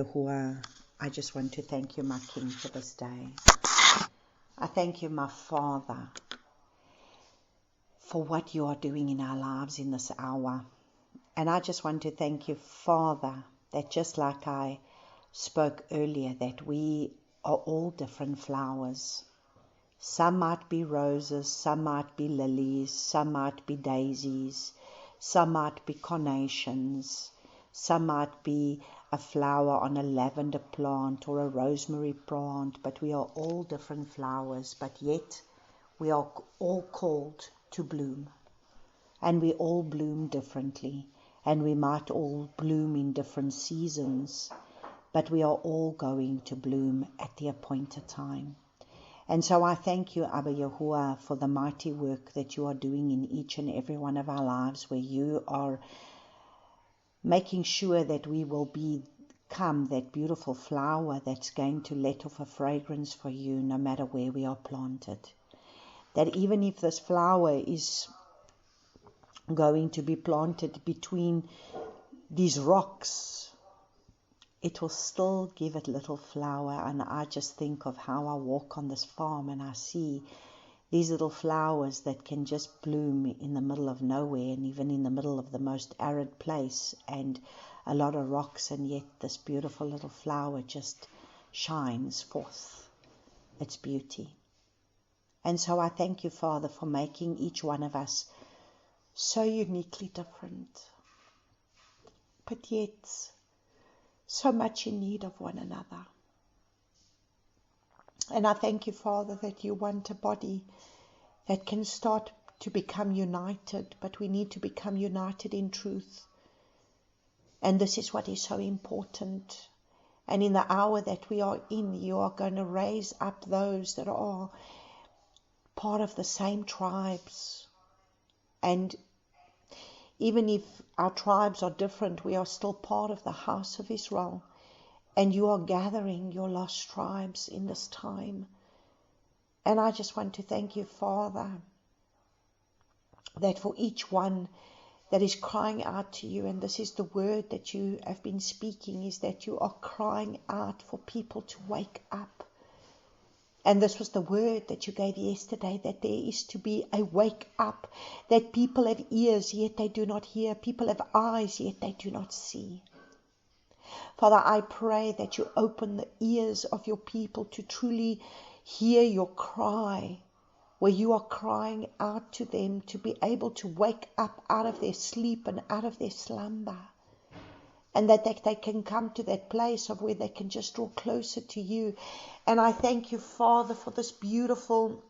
Yahuwah, I just want to thank you, my King, for this day. I thank you, my Father, for what you are doing in our lives in this hour. And I just want to thank you, Father, that just like I spoke earlier, that we are all different flowers. Some might be roses, some might be lilies, some might be daisies, some might be carnations, some might be a flower on a lavender plant or a rosemary plant, but we are all different flowers, but yet we are all called to bloom. And we all bloom differently, and we might all bloom in different seasons, but we are all going to bloom at the appointed time. And so I thank you, Abba Yahuwah, for the mighty work that you are doing in each and every one of our lives, where you are making sure that we will become that beautiful flower that's going to let off a fragrance for you no matter where we are planted. That even if this flower is going to be planted between these rocks, it will still give it little flower. And I just think of how I walk on this farm and I see these little flowers that can just bloom in the middle of nowhere and even in the middle of the most arid place and a lot of rocks, and yet this beautiful little flower just shines forth its beauty. And so I thank you, Father, for making each one of us so uniquely different, but yet so much in need of one another. And I thank you, Father, that you want a body that can start to become united, but we need to become united in truth. And this is what is so important. And in the hour that we are in, you are going to raise up those that are part of the same tribes. And even if our tribes are different, we are still part of the house of Israel. And you are gathering your lost tribes in this time. And I just want to thank you, Father, that for each one that is crying out to you, and this is the word that you have been speaking, is that you are crying out for people to wake up. And this was the word that you gave yesterday, that there is to be a wake up, that people have ears, yet they do not hear. People have eyes, yet they do not see. Father, I pray that you open the ears of your people to truly hear your cry, where you are crying out to them to be able to wake up out of their sleep and out of their slumber. And that they can come to that place of where they can just draw closer to you. And I thank you, Father, for this beautiful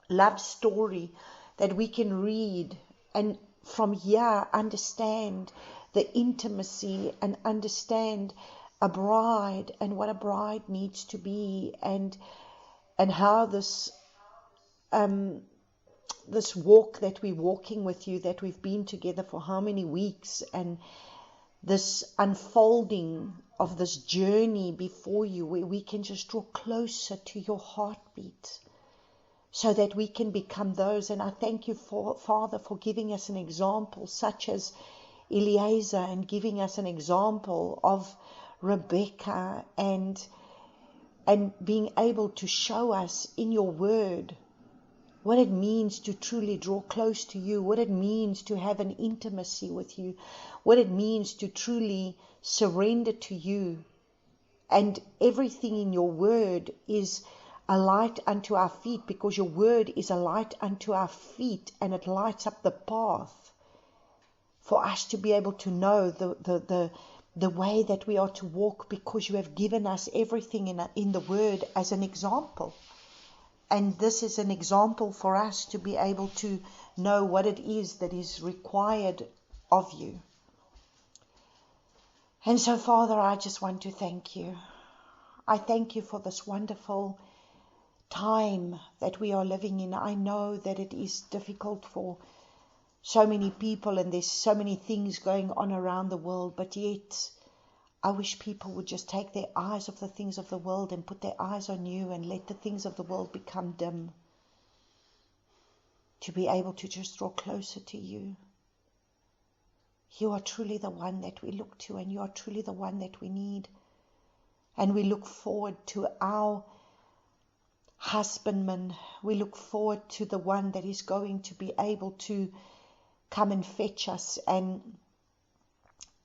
love story that we can read and from here understand the intimacy and understand a bride and what a bride needs to be, and how this walk that we're walking with you, that we've been together for how many weeks, and this unfolding of this journey before you, where we can just draw closer to your heartbeat so that we can become those. And I thank you, Father, for giving us an example such as Elihazer, and giving us an example of Rebekah, and being able to show us in your word what it means to truly draw close to you, what it means to have an intimacy with you, what it means to truly surrender to you. And everything in your word is a light unto our feet, because your word is a light unto our feet, and it lights up the path for us to be able to know the way that we are to walk, because you have given us everything in the word as an example. And this is an example for us to be able to know what it is that is required of you. And so, Father, I just want to thank you. I thank you for this wonderful time that we are living in. I know that it is difficult for so many people, and there's so many things going on around the world, but yet I wish people would just take their eyes off the things of the world and put their eyes on you, and let the things of the world become dim, to be able to just draw closer to you. You are truly the one that we look to, and you are truly the one that we need. And we look forward to our husbandman. We look forward to the one that is going to be able to come and fetch us. And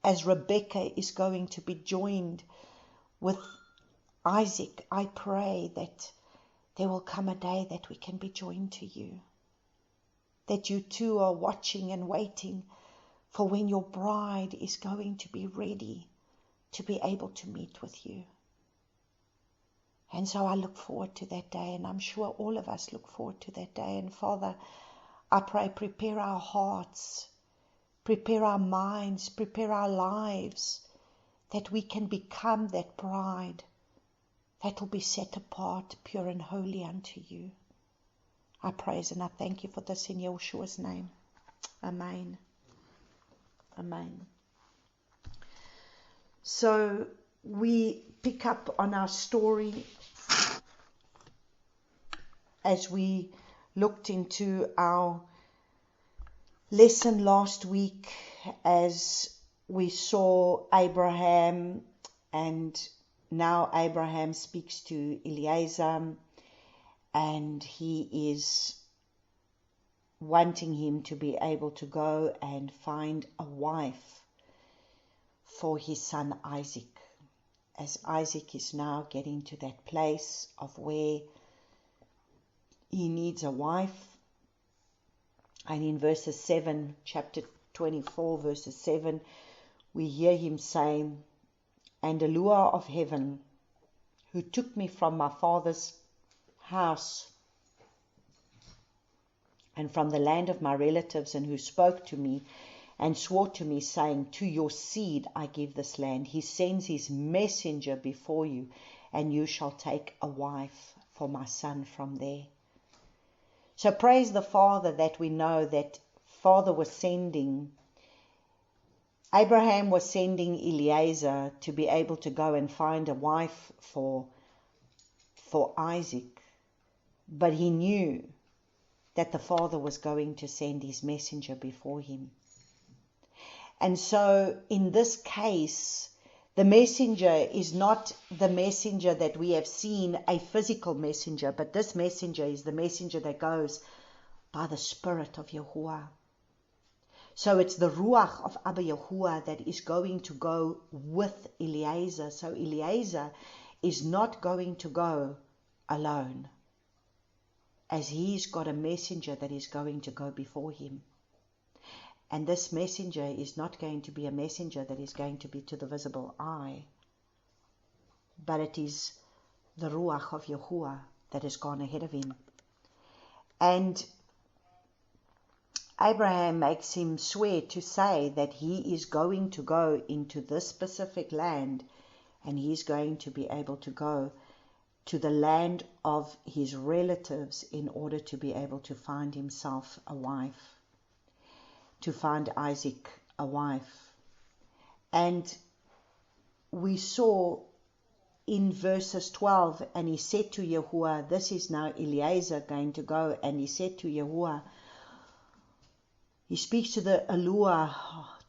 as Rebekah is going to be joined with Isaac, I pray that there will come a day that we can be joined to you. That you too are watching and waiting for when your bride is going to be ready to be able to meet with you. And so I look forward to that day, and I'm sure all of us look forward to that day. And Father, I pray, prepare our hearts, prepare our minds, prepare our lives, that we can become that bride that will be set apart, pure and holy unto you. I praise and I thank you for this in Yeshua's name. Amen. Amen. So we pick up on our story as we looked into our lesson last week, as we saw Abraham, and now Abraham speaks to Elihazer, and he is wanting him to be able to go and find a wife for his son Isaac, as Isaac is now getting to that place of where he needs a wife. And in verses 7, chapter 24, verses 7, we hear him saying, "And the Lord of heaven, who took me from my father's house and from the land of my relatives, and who spoke to me and swore to me, saying, to your seed I give this land. He sends his messenger before you, and you shall take a wife for my son from there." So praise the Father that we know that Father was sending, Abraham was sending Elihazer to be able to go and find a wife for Isaac. But he knew that the Father was going to send his messenger before him. And so in this case, the messenger is not the messenger that we have seen, a physical messenger, but this messenger is the messenger that goes by the Spirit of Yahuwah. So it's the Ruach of Abba Yahuwah that is going to go with Elihazer. So Elihazer is not going to go alone, as he's got a messenger that is going to go before him. And this messenger is not going to be a messenger that is going to be to the visible eye, but it is the Ruach of Yahuwah that has gone ahead of him. And Abraham makes him swear to say that he is going to go into this specific land, and he is going to be able to go to the land of his relatives in order to be able to find himself a wife, to find Isaac a wife. And we saw in verses 12, and he said to Yahuwah, this is now Elihazer going to go, and he said to Yahuwah, he speaks to the Eluah,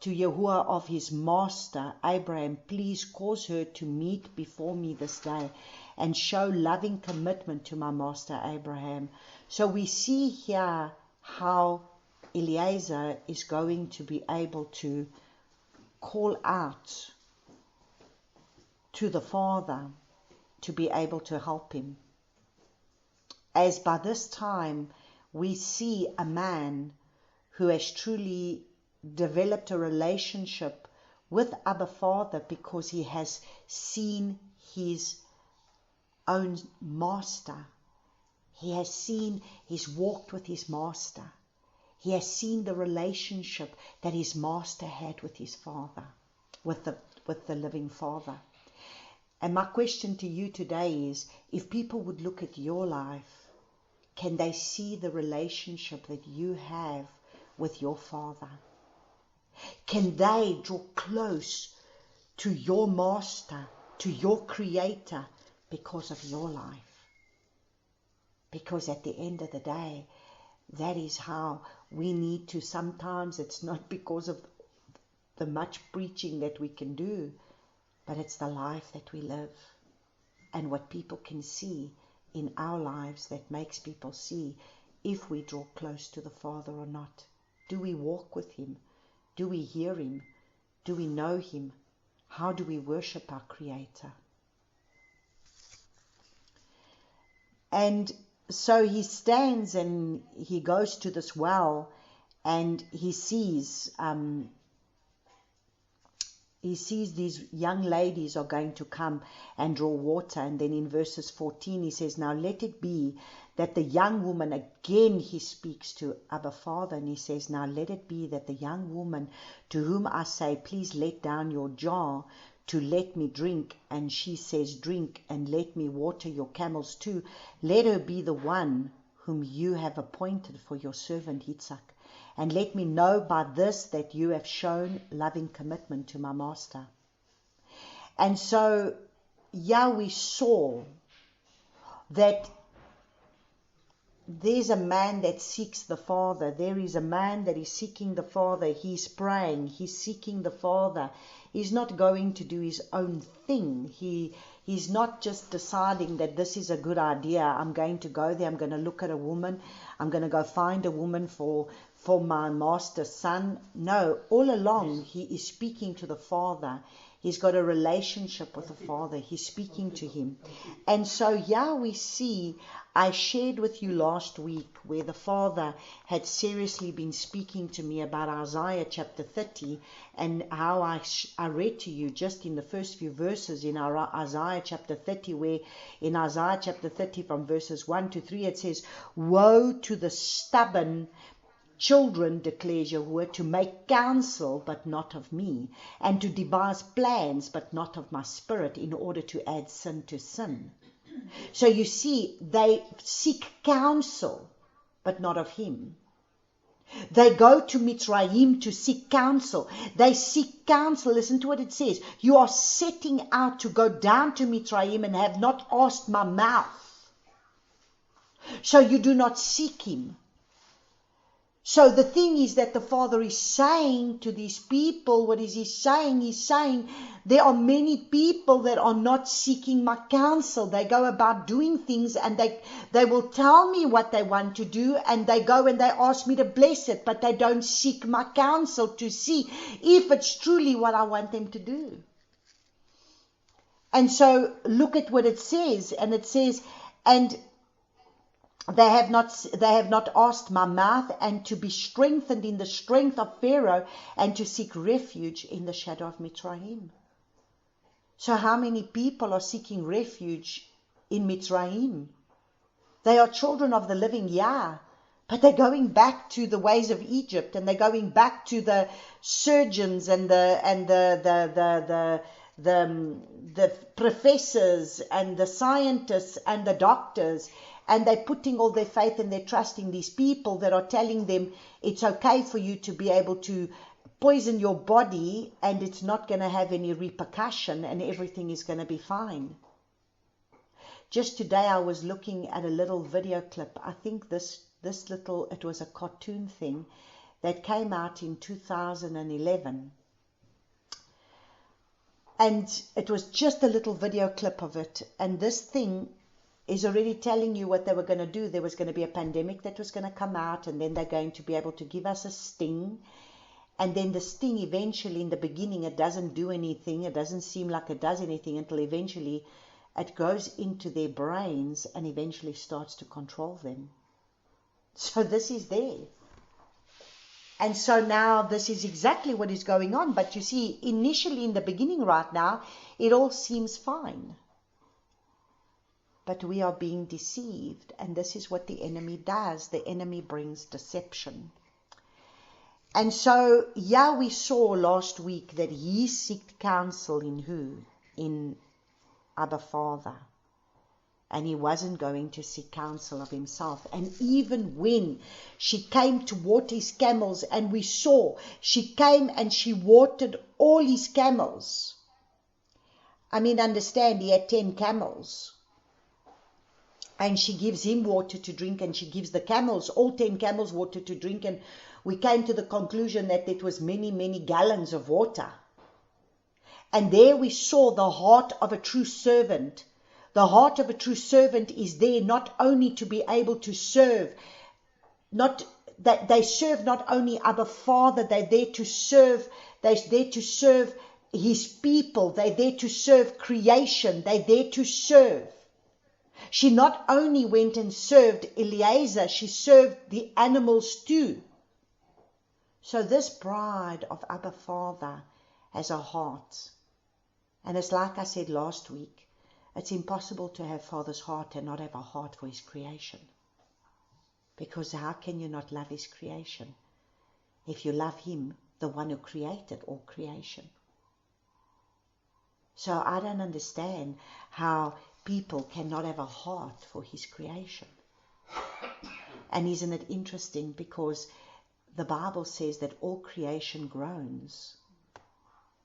to Yahuwah of his master Abraham, please cause her to meet before me this day and show loving commitment to my master Abraham. So we see here how Elihazer is going to be able to call out to the Father to be able to help him. As by this time we see a man who has truly developed a relationship with Abba Father, because he has seen his own master. He has seen, he's walked with his master. He has seen the relationship that his master had with his father, with the living Father. And my question to you today is, if people would look at your life, can they see the relationship that you have with your Father? Can they draw close to your master, to your creator, because of your life? Because at the end of the day, that is how we need to, sometimes it's not because of the much preaching that we can do, but it's the life that we live and what people can see in our lives that makes people see if we draw close to the Father or not. Do we walk with Him? Do we hear Him? Do we know Him? How do we worship our Creator? And so he stands and he goes to this well, and he sees these young ladies are going to come and draw water. And then in verses 14 he says, now let it be that the young woman, again he speaks to Abba Father, and he says, now let it be that the young woman to whom I say, please let down your jar to let me drink, and she says, drink, and let me water your camels too, let her be the one whom you have appointed for your servant Yitzhak. And let me know by this that you have shown loving commitment to my master. And so, we saw that there's a man that seeks the Father. There is a man that is seeking the Father. He's praying. He's seeking the Father. He's not going to do his own thing. He's not just deciding that this is a good idea. I'm going to go there. I'm going to look at a woman. I'm going to go find a woman for my master's son. No, all along he is speaking to the Father. He's got a relationship with the Father. He's speaking to him. And so we see, I shared with you last week where the Father had seriously been speaking to me about Isaiah chapter 30, and how I read to you just in the first few verses in our Isaiah chapter 30, where in Isaiah chapter 30 from verses 1 to 3 it says, woe to the stubborn children, declares Yahuwah, to make counsel, but not of me, and to devise plans, but not of my spirit, in order to add sin to sin. So you see, they seek counsel, but not of Him. They go to Mitzrayim to seek counsel. They seek counsel. Listen to what it says. You are setting out to go down to Mitzrayim and have not asked my mouth. So you do not seek Him. So the thing is that the Father is saying to these people, what is He saying? He's saying there are many people that are not seeking my counsel. They go about doing things, and they will tell me what they want to do, and they go and they ask me to bless it, but they don't seek my counsel to see if it's truly what I want them to do. And so look at what it says, and it says, and they have not asked my mouth, and to be strengthened in the strength of Pharaoh, and to seek refuge in the shadow of Mitzrayim. So how many people are seeking refuge in Mitzrayim? They are children of the living Yah, but they're going back to the ways of Egypt, and they're going back to the surgeons and the professors and the scientists and the doctors. And they're putting all their faith and their trust in these people that are telling them it's okay for you to be able to poison your body, and it's not going to have any repercussion, and everything is going to be fine. Just today I was looking at a little video clip. I think it was a cartoon thing that came out in 2011. And it was just a little video clip of it. And this thing is already telling you what they were going to do. There was going to be a pandemic that was going to come out, and then they're going to be able to give us a sting. And then the sting eventually, in the beginning, it doesn't do anything. It doesn't seem like it does anything until eventually it goes into their brains and eventually starts to control them. So this is there. And so now this is exactly what is going on. But you see, initially in the beginning right now, it all seems fine. But we are being deceived, and this is what the enemy does. The enemy brings deception. And so, we saw last week that he sought counsel in who? In Abba Father. And he wasn't going to seek counsel of himself. And even when she came to water his camels, and we saw, she came and she watered all his camels. I mean, understand, he had 10 camels. And she gives him water to drink, and she gives the camels, all 10 camels, water to drink. And we came to the conclusion that it was many, many gallons of water. And there we saw the heart of a true servant. The heart of a true servant is there not only to be able to serve, not that they serve not only Abba Father, they're there to serve his people, they're there to serve creation, they're there to serve. She not only went and served Elihazer, she served the animals too. So this bride of Abba Father has a heart. And it's like I said last week, it's impossible to have Father's heart and not have a heart for his creation. Because how can you not love his creation if you love him, the one who created all creation? So I don't understand how people cannot have a heart for his creation. And isn't it interesting, because the Bible says that all creation groans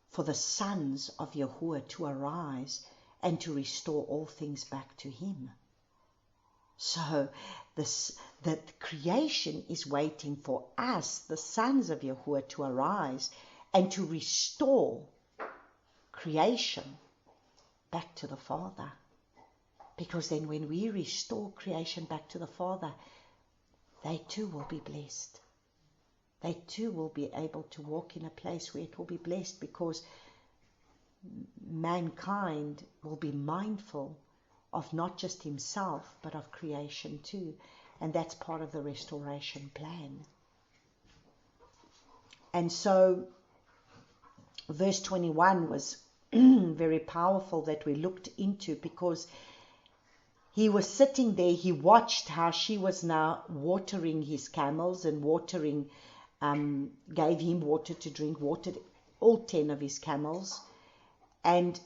for the sons of Yahuwah to arise and to restore all things back to him. So that creation is waiting for us, the sons of Yahuwah, to arise and to restore creation back to the Father. Because then when we restore creation back to the Father, they too will be blessed. They too will be able to walk in a place where it will be blessed, because mankind will be mindful of not just himself, but of creation too. And that's part of the restoration plan. And so verse 21 was very powerful that we looked into, because he was sitting there, he watched how she was now watering his camels and gave him water to drink, watered all 10 of his camels. And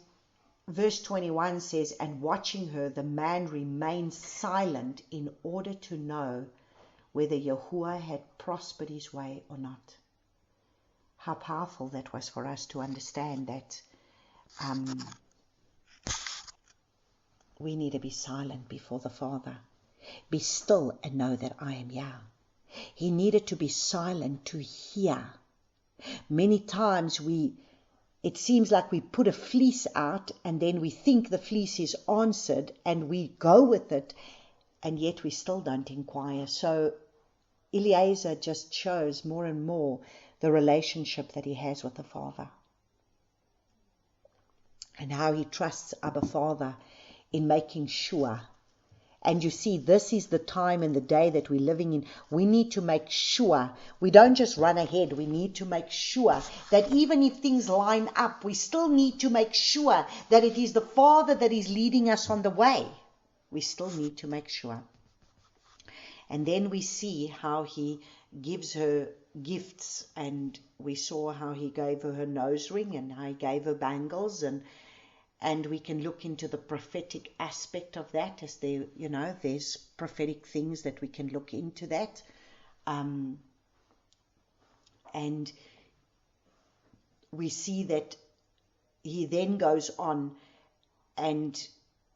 verse 21 says, and watching her, the man remained silent in order to know whether Yahuwah had prospered his way or not. How powerful that was for us to understand that we need to be silent before the Father. Be still and know that I am Yah. He needed to be silent to hear. Many times it seems like we put a fleece out and then we think the fleece is answered and we go with it, and yet we still don't inquire. So Elihazer just shows more and more the relationship that he has with the Father, and how he trusts Abba Father in making sure. And you see, this is the time and the day that we're living in. We need to make sure. We don't just run ahead. We need to make sure that even if things line up, we still need to make sure that it is the Father that is leading us on the way. We still need to make sure. And then we see how he gives her gifts, and we saw how he gave her nose ring and how he gave her bangles, and we can look into the prophetic aspect of that, as there's prophetic things that we can look into that. And we see that he then goes on, and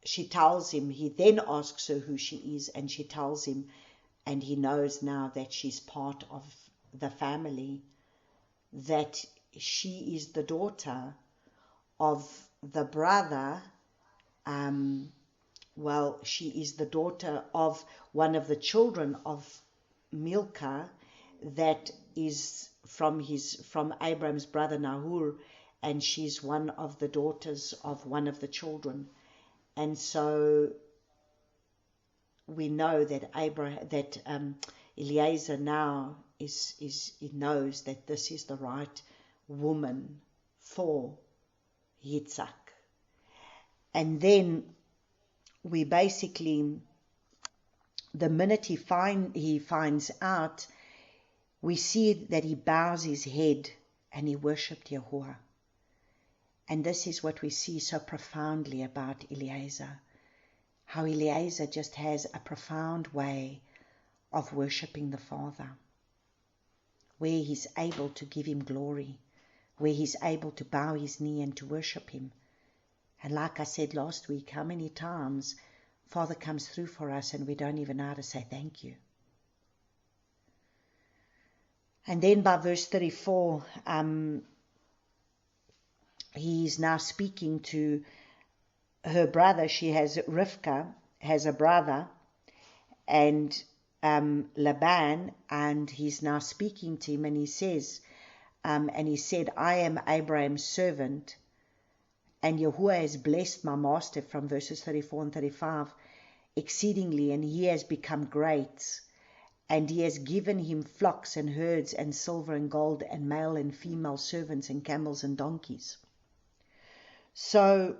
she tells him, he then asks her who she is, and she tells him, and he knows now that she's part of the family, that she is the daughter of the brother, she is the daughter of one of the children of Milcah, that is from Abraham's brother Nahor, and she's one of the daughters of one of the children. And so we know that Elihazer now he knows that this is the right woman for Yitzhak. And then we basically, the minute he finds out, we see that he bows his head and he worshipped Yahuwah. And this is what we see so profoundly about Elihazer, how Elihazer just has a profound way of worshipping the Father, where he's able to give him glory, where he's able to bow his knee and to worship him. And like I said last week, how many times Father comes through for us and we don't even know how to say thank you. And then by verse 34, he's now speaking to her brother. Rivkah has a brother, and Laban, and he's now speaking to him, and he says, and he said, I am Abraham's servant, and Yahuwah has blessed my master, from verses 34 and 35, exceedingly, and he has become great, and he has given him flocks and herds and silver and gold and male and female servants and camels and donkeys. So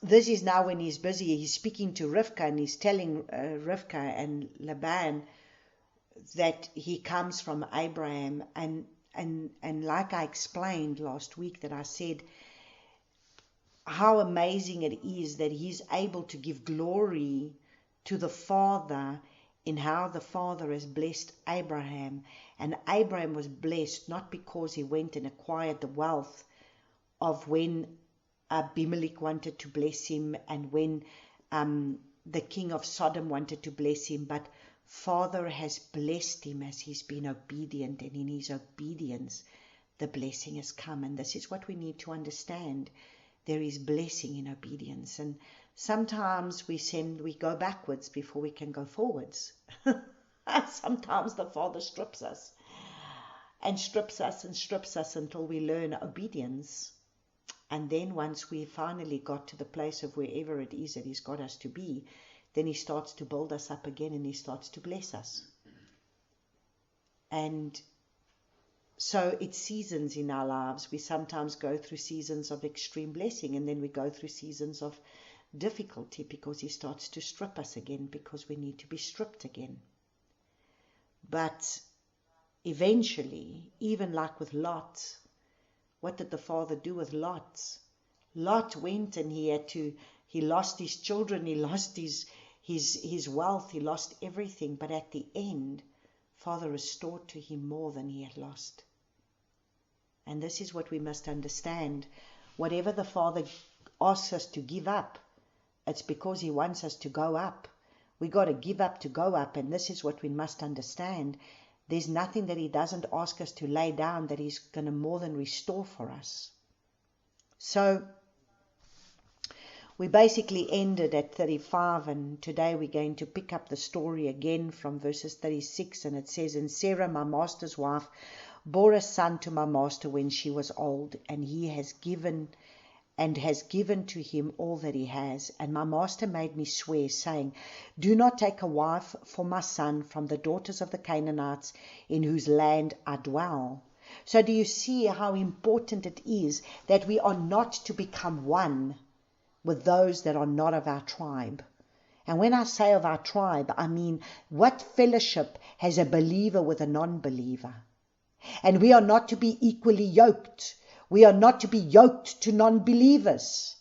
this is now when he's busy, he's speaking to Rivkah, and he's telling Rivkah and Laban that he comes from Abraham, and like I explained last week, that I said how amazing it is that he's able to give glory to the Father in how the Father has blessed Abraham. And Abraham was blessed not because he went and acquired the wealth of when Abimelech wanted to bless him, and when the king of Sodom wanted to bless him, but Father has blessed him as he's been obedient, and in his obedience the blessing has come. And this is what we need to understand. There is blessing in obedience, and sometimes we go backwards before we can go forwards. Sometimes the Father strips us and strips us and strips us until we learn obedience. And then once we finally got to the place of wherever it is that he's got us to be, then he starts to build us up again, and he starts to bless us. And so it's seasons in our lives. We sometimes go through seasons of extreme blessing, and then we go through seasons of difficulty, because he starts to strip us again, because we need to be stripped again. But eventually, even like with Lot, what did the Father do with Lot? Lot went, and he lost his children, he lost his wealth, he lost everything. But at the end, Father restored to him more than he had lost. And this is what we must understand. Whatever the Father asks us to give up, it's because he wants us to go up. We got to give up to go up, and this is what we must understand. There's nothing that he doesn't ask us to lay down that he's going to more than restore for us. So we basically ended at 35, and today we're going to pick up the story again from verses 36, and it says, And Sarah, my master's wife, bore a son to my master when she was old, and he has given to him all that he has. And my master made me swear, saying, Do not take a wife for my son from the daughters of the Canaanites in whose land I dwell. So do you see how important it is that we are not to become one with those that are not of our tribe? And when I say of our tribe, I mean, what fellowship has a believer with a non-believer? And we are not to be equally yoked. We are not to be yoked to non-believers.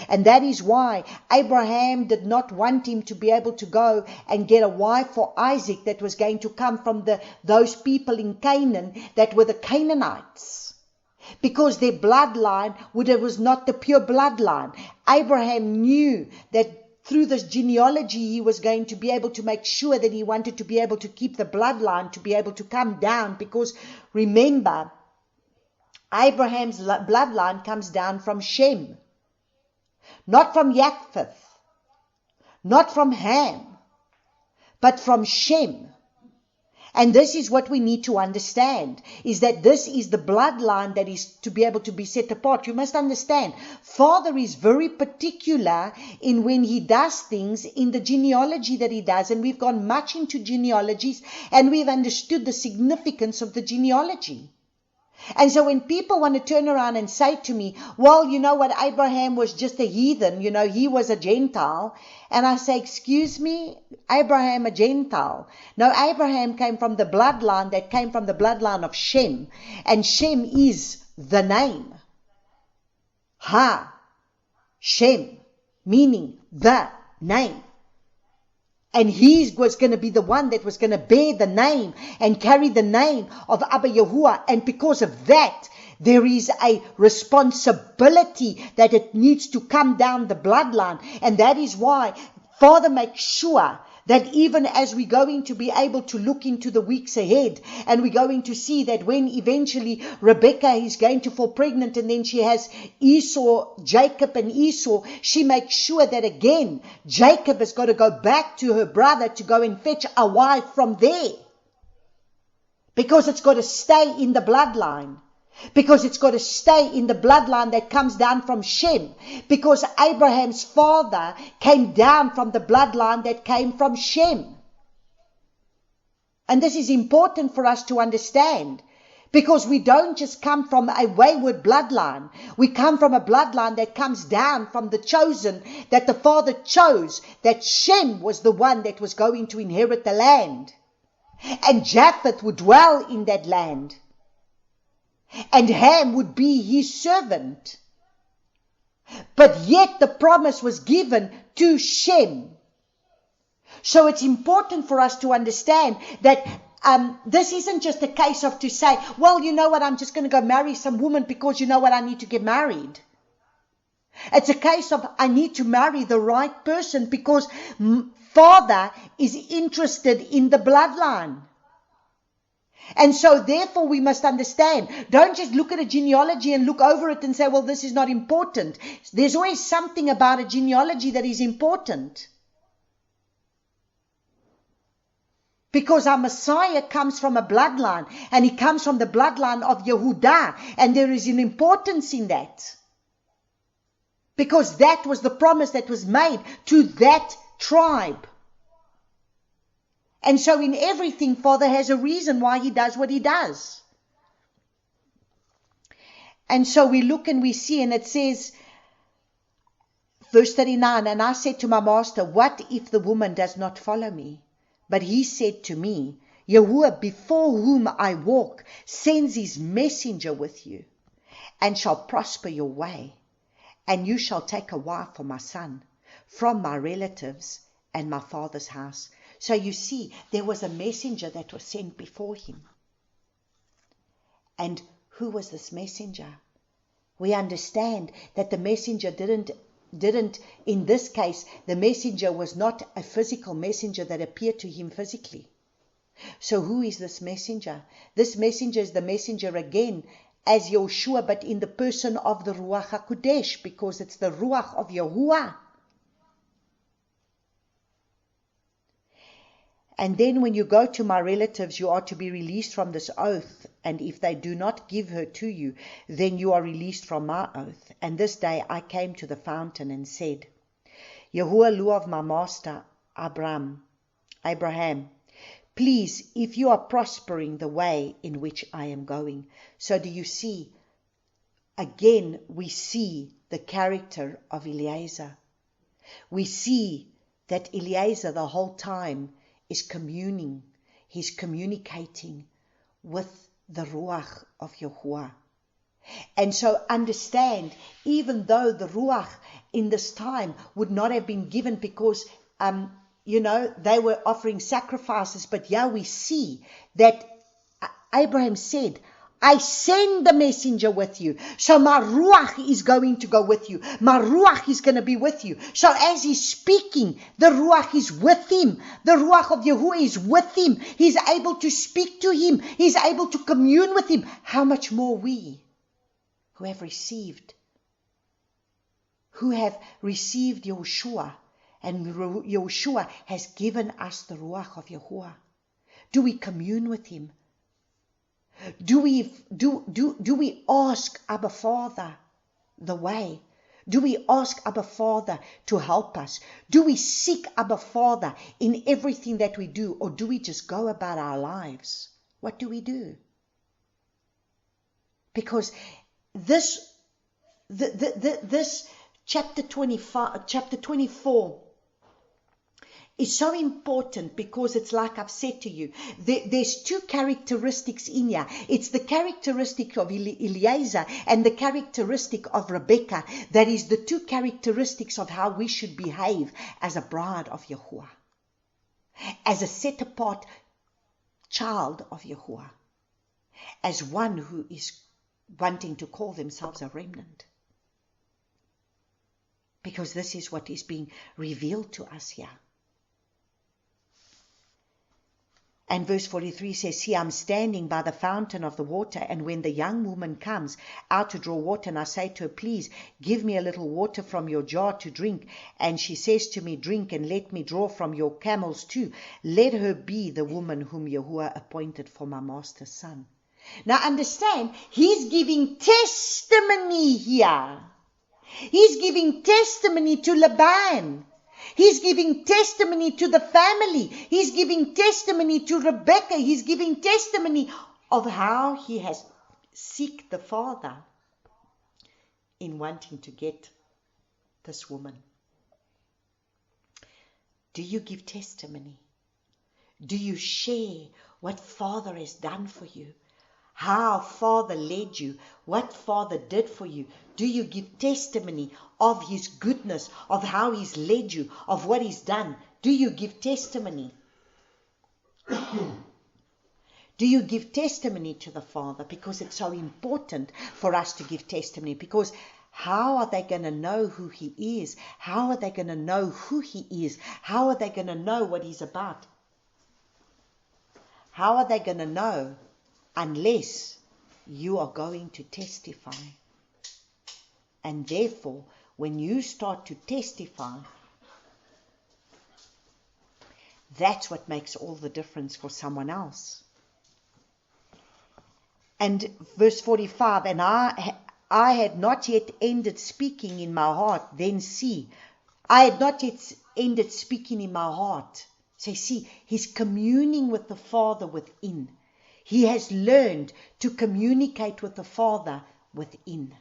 And that is why Abraham did not want him to be able to go and get a wife for Isaac that was going to come from those people in Canaan that were the Canaanites, because their bloodline was not the pure bloodline. Abraham knew that through this genealogy he was going to be able to make sure that he wanted to be able to keep the bloodline to be able to come down, because remember, Abraham's bloodline comes down from Shem, not from Japheth, not from Ham, but from Shem. And this is what we need to understand, is that this is the bloodline that is to be able to be set apart. You must understand, Father is very particular in when he does things in the genealogy that he does. And we've gone much into genealogies, and we've understood the significance of the genealogy. And so when people want to turn around and say to me, well, you know what, Abraham was just a heathen, he was a Gentile. And I say, excuse me, Abraham a Gentile? No, Abraham came from the bloodline of Shem. And Shem is the name. Shem, meaning the name. And he was going to be the one that was going to bear the name and carry the name of Abba Yahuwah. And because of that, there is a responsibility that it needs to come down the bloodline. And that is why Father makes sure that even as we're going to be able to look into the weeks ahead, and we're going to see that when eventually Rebekah is going to fall pregnant, and then she has Jacob and Esau, she makes sure that again, Jacob has got to go back to her brother to go and fetch a wife from there. Because it's got to stay in the bloodline. Because it's got to stay in the bloodline that comes down from Shem. Because Abraham's father came down from the bloodline that came from Shem. And this is important for us to understand. Because we don't just come from a wayward bloodline. We come from a bloodline that comes down from the chosen, that the father chose, that Shem was the one that was going to inherit the land. And Japheth would dwell in that land. And Ham would be his servant. But yet the promise was given to Shem. So it's important for us to understand that this isn't just a case of to say, well, you know what, I'm just going to go marry some woman because you know what, I need to get married. It's a case of I need to marry the right person because Father is interested in the bloodline. And so therefore we must understand, don't just look at a genealogy and look over it and say, well, this is not important. There's always something about a genealogy that is important. Because our Messiah comes from a bloodline, and he comes from the bloodline of Yehudah, and there is an importance in that. Because that was the promise that was made to that tribe. And so in everything, Father has a reason why he does what he does. And so we look and we see, and it says, verse 39, and I said to my master, what if the woman does not follow me? But he said to me, Yahuwah, before whom I walk, sends his messenger with you, and shall prosper your way. And you shall take a wife for my son, from my relatives and my father's house. So you see, there was a messenger that was sent before him. And who was this messenger? We understand that the messenger didn't, in this case, the messenger was not a physical messenger that appeared to him physically. So who is this messenger? This messenger is the messenger again as Yoshua, but in the person of the Ruach HaKodesh, because it's the Ruach of Yahuwah. And then when you go to my relatives, you are to be released from this oath. And if they do not give her to you, then you are released from my oath. And this day I came to the fountain and said, Yahuwah, Lu of my master, Abraham, please, if you are prospering the way in which I am going. So do you see? Again, we see the character of Elihazer. We see that Elihazer the whole time is communing, he's communicating with the Ruach of Yahuwah. And so understand, even though the Ruach in this time would not have been given because, they were offering sacrifices, but yeah, we see that Abraham said, I send the messenger with you. So my Ruach is going to go with you. My Ruach is going to be with you. So as he's speaking, the Ruach is with him. The Ruach of Yahuwah is with him. He's able to speak to him. He's able to commune with him. How much more we who have received Yahushua, and Yahushua has given us the Ruach of Yahuwah. Do we commune with him? Do we ask Abba Father the way? Do we ask Abba Father to help us? Do we seek Abba Father in everything that we do, or do we just go about our lives? What do we do? Because this chapter 24 is so important, because it's like I've said to you, there's two characteristics in here. It's the characteristic of Elihazer and the characteristic of Rebekah. That is the two characteristics of how we should behave as a bride of Yahuwah, as a set apart child of Yahuwah, as one who is wanting to call themselves a remnant. Because this is what is being revealed to us here. And verse 43 says, see, I'm standing by the fountain of the water, and when the young woman comes out to draw water, and I say to her, please give me a little water from your jar to drink, and she says to me, drink, and let me draw from your camels too. Let her be the woman whom Yahuwah appointed for my master's son. Now understand, he's giving testimony here. He's giving testimony to Laban. He's giving testimony to the family. He's giving testimony to Rebekah. He's giving testimony of how he has sought the Father in wanting to get this woman. Do you give testimony? Do you share what Father has done for you? How Father led you, what Father did for you? Do you give testimony of His goodness, of how He's led you, of what He's done? Do you give testimony? Do you give testimony to the Father? Because it's so important for us to give testimony. Because how are they going to know who He is? How are they going to know who He is? How are they going to know what He's about? How are they going to know unless you are going to testify? And therefore, when you start to testify, that's what makes all the difference for someone else. And verse 45, and I had not yet ended speaking in my heart, then see. I had not yet ended speaking in my heart. So see, he's communing with the Father within. He has learned to communicate with the Father within.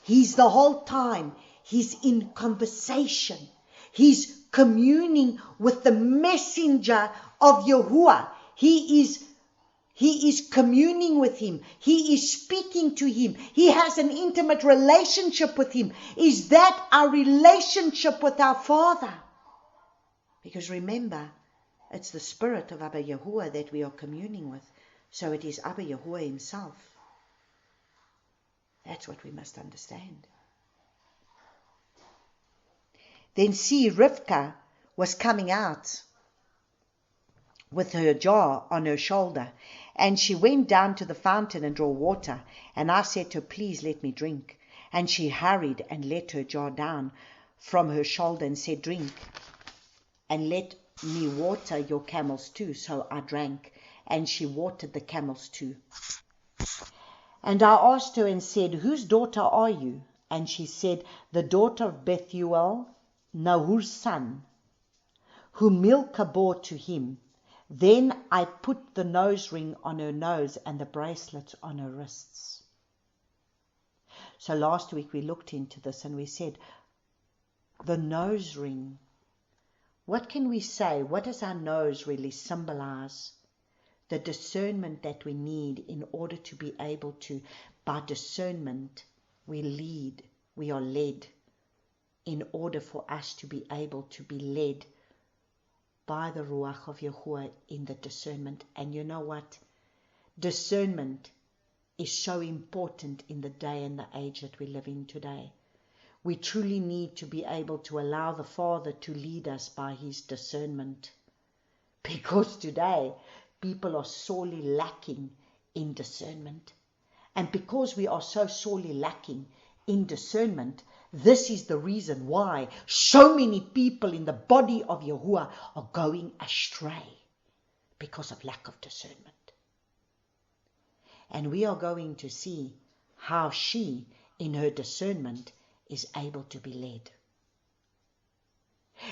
He's the whole time, he's in conversation. He's communing with the messenger of Yahuwah. He is communing with him. He is speaking to him. He has an intimate relationship with him. Is that our relationship with our Father? Because remember, it's the Spirit of Abba Yahuwah that we are communing with. So it is Abba Yahuwah himself. That's what we must understand. Then see, Rivkah was coming out with her jar on her shoulder, and she went down to the fountain and drew water. And I said to her, please let me drink. And she hurried and let her jar down from her shoulder and said, drink, and let me water your camels too. So I drank, and she watered the camels too. And I asked her and said, whose daughter are you? And she said, the daughter of Bethuel, Nahor's son, whom Milcah bore to him. Then I put the nose ring on her nose and the bracelets on her wrists. So last week we looked into this and we said, the nose ring. What can we say? What does our nose really symbolize? The discernment that we need in order to be able to, by discernment, we are led in order for us to be able to be led by the Ruach of Yahuwah in the discernment. And you know what? Discernment is so important in the day and the age that we live in today. We truly need to be able to allow the Father to lead us by his discernment. Because today, people are sorely lacking in discernment. And because we are so sorely lacking in discernment, this is the reason why so many people in the body of Yahuwah are going astray, because of lack of discernment. And we are going to see how she, in her discernment, is able to be led.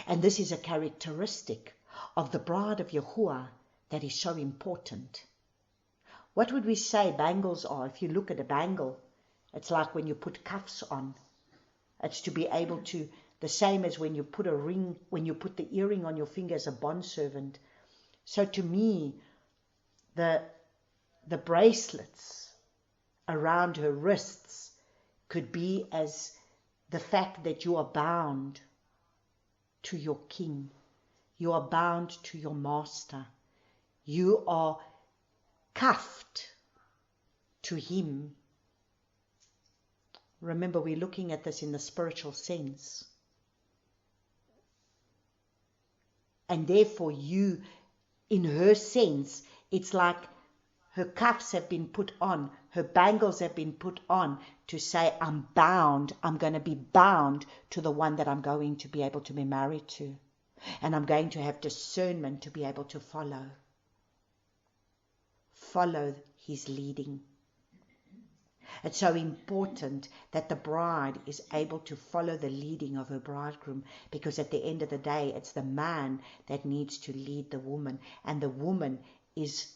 And this is a characteristic of the bride of Yahuwah that is so important. What would we say bangles are? If you look at a bangle, it's like when you put cuffs on. It's to be able to, the same as when you put a ring, when you put the earring on your finger as a bondservant. So to me, the bracelets around her wrists could be as the fact that you are bound to your king. You are bound to your master. You are cuffed to him. Remember, we're looking at this in the spiritual sense. And therefore you in her sense, it's like her cuffs have been put on, her bangles have been put on to say, I'm bound, I'm going to be bound to the one that I'm going to be able to be married to. And I'm going to have discernment to be able to follow his leading. It's so important that the bride is able to follow the leading of her bridegroom, because at the end of the day, it's the man that needs to lead the woman, and the woman is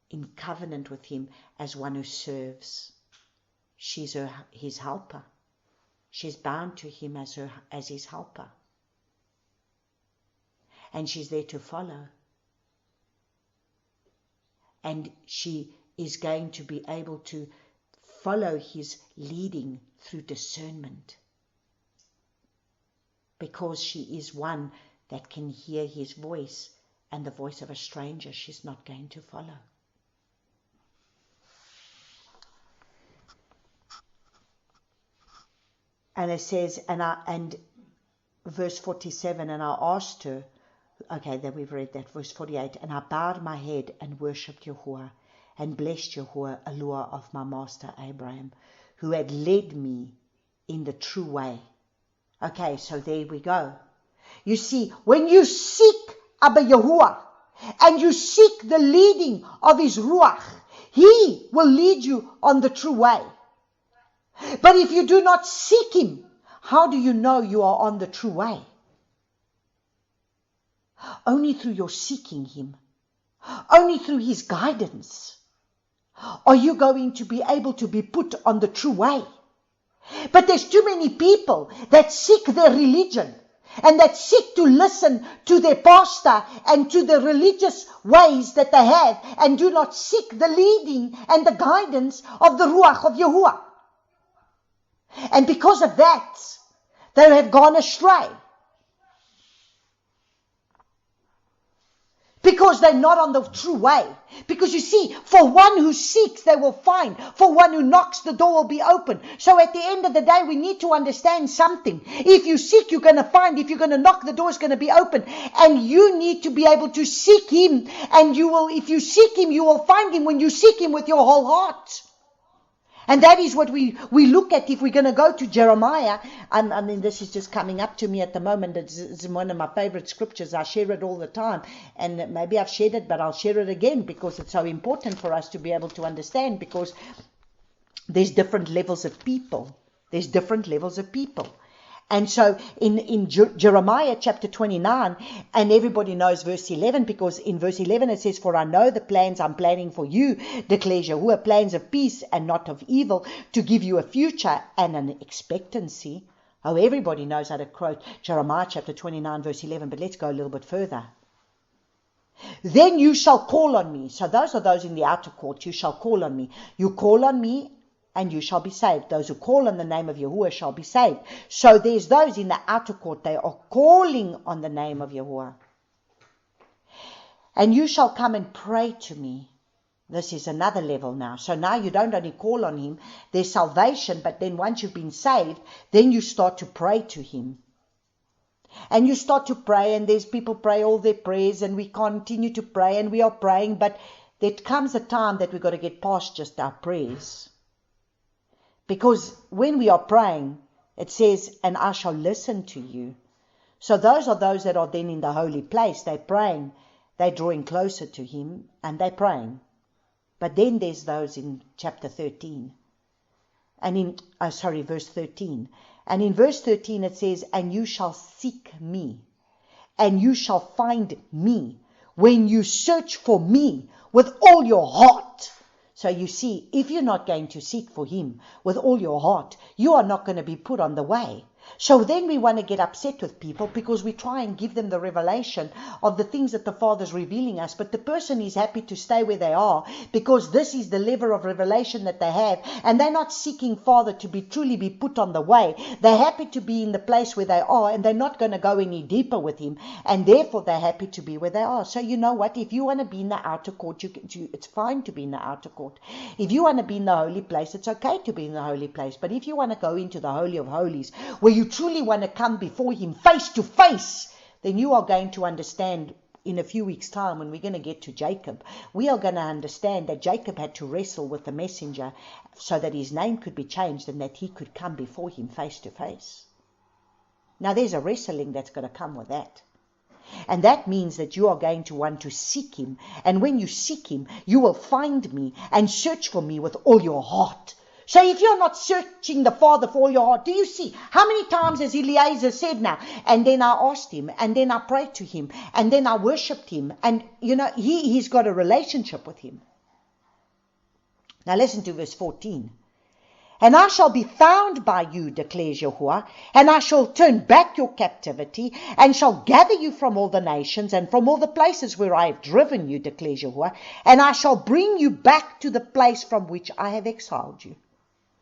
in covenant with him as one who serves. She's his helper. She's bound to him as his helper. And she's there to follow. And she is going to be able to follow his leading through discernment, because she is one that can hear his voice, and the voice of a stranger she's not going to follow. And it says, and verse 47, and I asked her, okay, then we've read that, verse 48, and I bowed my head and worshipped Yahuwah, and blessed Yahuwah, Eloah of my master Abraham, who had led me in the true way. Okay, so there we go. You see, when you seek Abba Yahuwah, and you seek the leading of his Ruach, he will lead you on the true way. But if you do not seek him, how do you know you are on the true way? Only through your seeking him. Only through his guidance are you going to be able to be put on the true way. But there's too many people that seek their religion, and that seek to listen to their pastor and to the religious ways that they have, and do not seek the leading and the guidance of the Ruach of Yahuwah. And because of that, they have gone astray. Because they're not on the true way. Because you see, for one who seeks, they will find. For one who knocks, the door will be open. So at the end of the day, we need to understand something. If you seek, you're going to find. If you're going to knock, the door is going to be open. And you need to be able to seek him. And you will, if you seek him, you will find him when you seek him with your whole heart. And that is what we look at if we're going to go to Jeremiah. I mean, this is just coming up to me at the moment. It's one of my favorite scriptures. I share it all the time. And maybe I've shared it, but I'll share it again, because it's so important for us to be able to understand, because there's different levels of people. There's different levels of people. And so in Jeremiah chapter 29, and everybody knows verse 11, because in verse 11 it says, for I know the plans I'm planning for you, declares Yahuwah, plans of peace and not of evil, to give you a future and an expectancy. Oh, everybody knows how to quote Jeremiah chapter 29 verse 11, but let's go a little bit further. Then you shall call on me. So those are those in the outer court. You shall call on me. You call on me, and you shall be saved. Those who call on the name of Yahuwah shall be saved. So there's those in the outer court. They are calling on the name of Yahuwah. And you shall come and pray to me. This is another level now. So now you don't only call on him. There's salvation, but then once you've been saved, then you start to pray to him. And you start to pray, and there's people pray all their prayers, and we continue to pray, and we are praying, but there comes a time that we've got to get past just our prayers. Because when we are praying, it says, and I shall listen to you. So those are those that are then in the holy place. They're praying. They're drawing closer to him, and they're praying. But then there's those in chapter 13. And verse 13. And in verse 13 it says, and you shall seek me, and you shall find me, when you search for me with all your heart. So you see, if you're not going to seek for him with all your heart, you are not going to be put on the way. So then we want to get upset with people, because we try and give them the revelation of the things that the Father's revealing us. But the person is happy to stay where they are, because this is the level of revelation that they have. And they're not seeking Father to be truly be put on the way. They're happy to be in the place where they are, and they're not going to go any deeper with him. And therefore they're happy to be where they are. So you know what? If you want to be in the outer court, it's fine to be in the outer court. If you want to be in the holy place, it's okay to be in the holy place. But if you want to go into the Holy of Holies, where you truly want to come before him face to face, then you are going to understand in a few weeks' time, when we're going to get to Jacob, we are going to understand that Jacob had to wrestle with the messenger so that his name could be changed and that he could come before him face to face. Now there's a wrestling that's going to come with that. And that means that you are going to want to seek him. And when you seek him, you will find me and search for me with all your heart. So if you're not searching the Father for all your heart, do you see how many times has Elihazer said now, and then I asked him, and then I prayed to him, and then I worshipped him, and he's got a relationship with him. Now listen to verse 14. And I shall be found by you, declares Yahuwah, and I shall turn back your captivity, and shall gather you from all the nations, and from all the places where I have driven you, declares Yahuwah, and I shall bring you back to the place from which I have exiled you.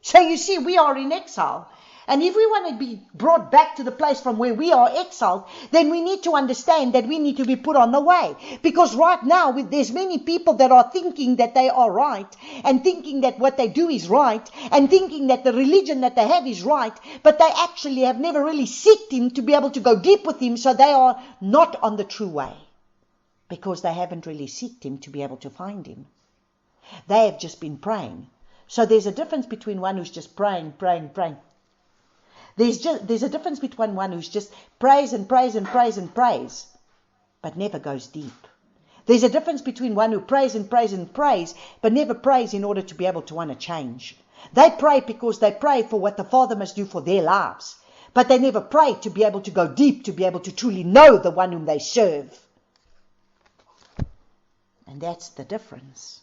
So you see, we are in exile. And if we want to be brought back to the place from where we are exiled, then we need to understand that we need to be put on the way. Because right now, there's many people that are thinking that they are right, and thinking that what they do is right, and thinking that the religion that they have is right, but they actually have never really sought him to be able to go deep with him, so they are not on the true way. Because they haven't really sought him to be able to find him. They have just been praying. So there's a difference between one who's just praying. There's a difference between one who's just prays, but never goes deep. There's a difference between one who prays, but never prays in order to be able to want to change. They pray because they pray for what the Father must do for their lives, but they never pray to be able to go deep, to be able to truly know the one whom they serve. And that's the difference.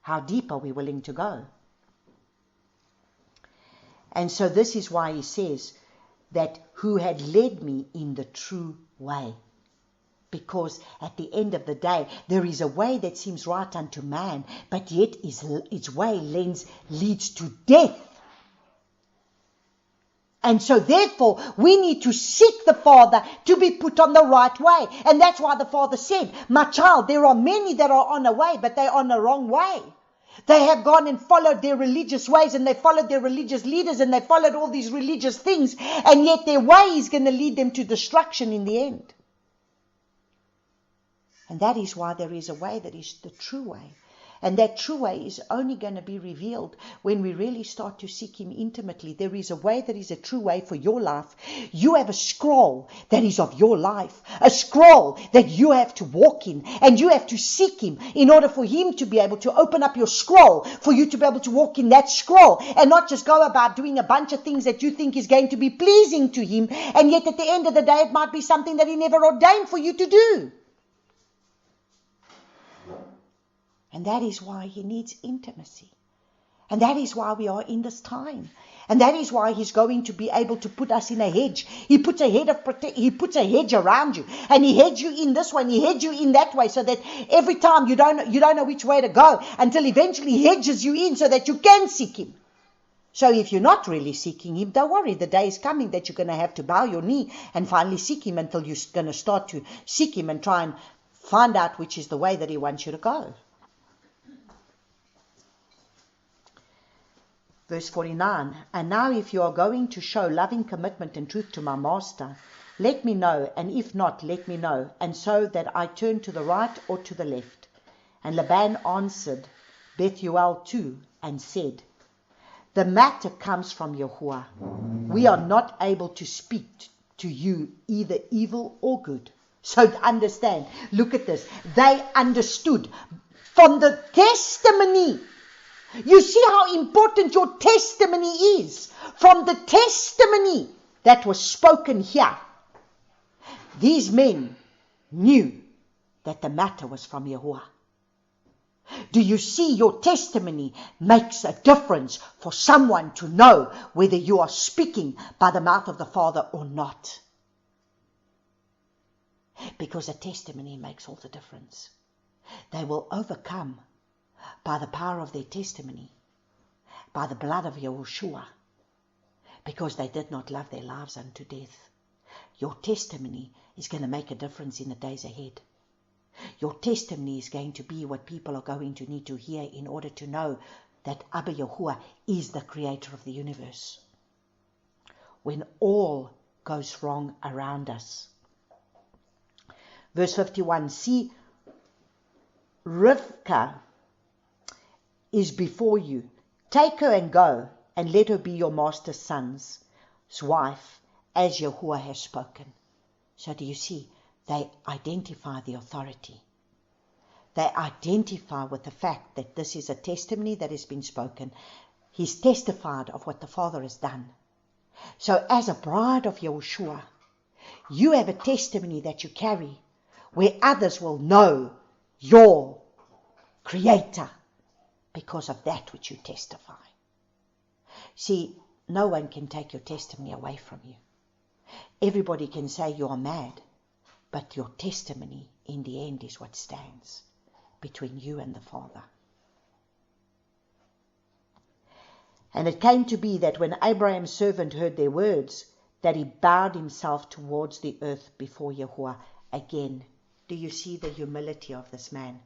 How deep are we willing to go? And so this is why he says that who had led me in the true way. Because at the end of the day, there is a way that seems right unto man, but yet its way leads to death. And so therefore, we need to seek the Father to be put on the right way. And that's why the Father said, my child, there are many that are on a way, but they are on the wrong way. They have gone and followed their religious ways, and they followed their religious leaders, and they followed all these religious things, and yet their way is going to lead them to destruction in the end. And that is why there is a way that is the true way. And that true way is only going to be revealed when we really start to seek him intimately. There is a way that is a true way for your life. You have a scroll that is of your life. A scroll that you have to walk in. And you have to seek him in order for him to be able to open up your scroll. For you to be able to walk in that scroll. And not just go about doing a bunch of things that you think is going to be pleasing to him. And yet at the end of the day it might be something that he never ordained for you to do. And that is why he needs intimacy. And that is why we are in this time. And that is why he's going to be able to put us in a hedge. He puts a hedge around you. And he heads you in this way, and he heads you in that way, so that every time you don't know which way to go, until eventually he hedges you in so that you can seek him. So if you're not really seeking him, don't worry. The day is coming that you're going to have to bow your knee and finally seek him, until you're going to start to seek him and try and find out which is the way that he wants you to go. Verse 49, and now if you are going to show loving commitment and truth to my master, let me know, and if not, let me know, and so that I turn to the right or to the left. And Laban answered Bethuel too, and said, the matter comes from Yahuwah. We are not able to speak to you either evil or good. So understand, look at this. They understood from the testimony. You see how important your testimony is. From the testimony that was spoken here, these men knew that the matter was from Yahuwah. Do you see, your testimony makes a difference for someone to know whether you are speaking by the mouth of the Father or not. Because a testimony makes all the difference. They will overcome by the power of their testimony, by the blood of Yahushua, because they did not love their lives unto death. Your testimony is going to make a difference in the days ahead. Your testimony is going to be what people are going to need to hear in order to know that Abba Yahuwah is the creator of the universe. When all goes wrong around us, Verse 51, see, Rivkah is before you. Take her and go, and let her be your master's son's wife, as Yahuwah has spoken. So do you see, they identify the authority. They identify with the fact that this is a testimony that has been spoken. He's testified of what the Father has done. So as a bride of Yahushua, you have a testimony that you carry where others will know your Creator because of that which you testify. See, no one can take your testimony away from you. Everybody can say you are mad, but your testimony in the end is what stands between you and the Father. And it came to be that when Abraham's servant heard their words, that he bowed himself towards the earth before Yahuwah. Again, do you see the humility of this man?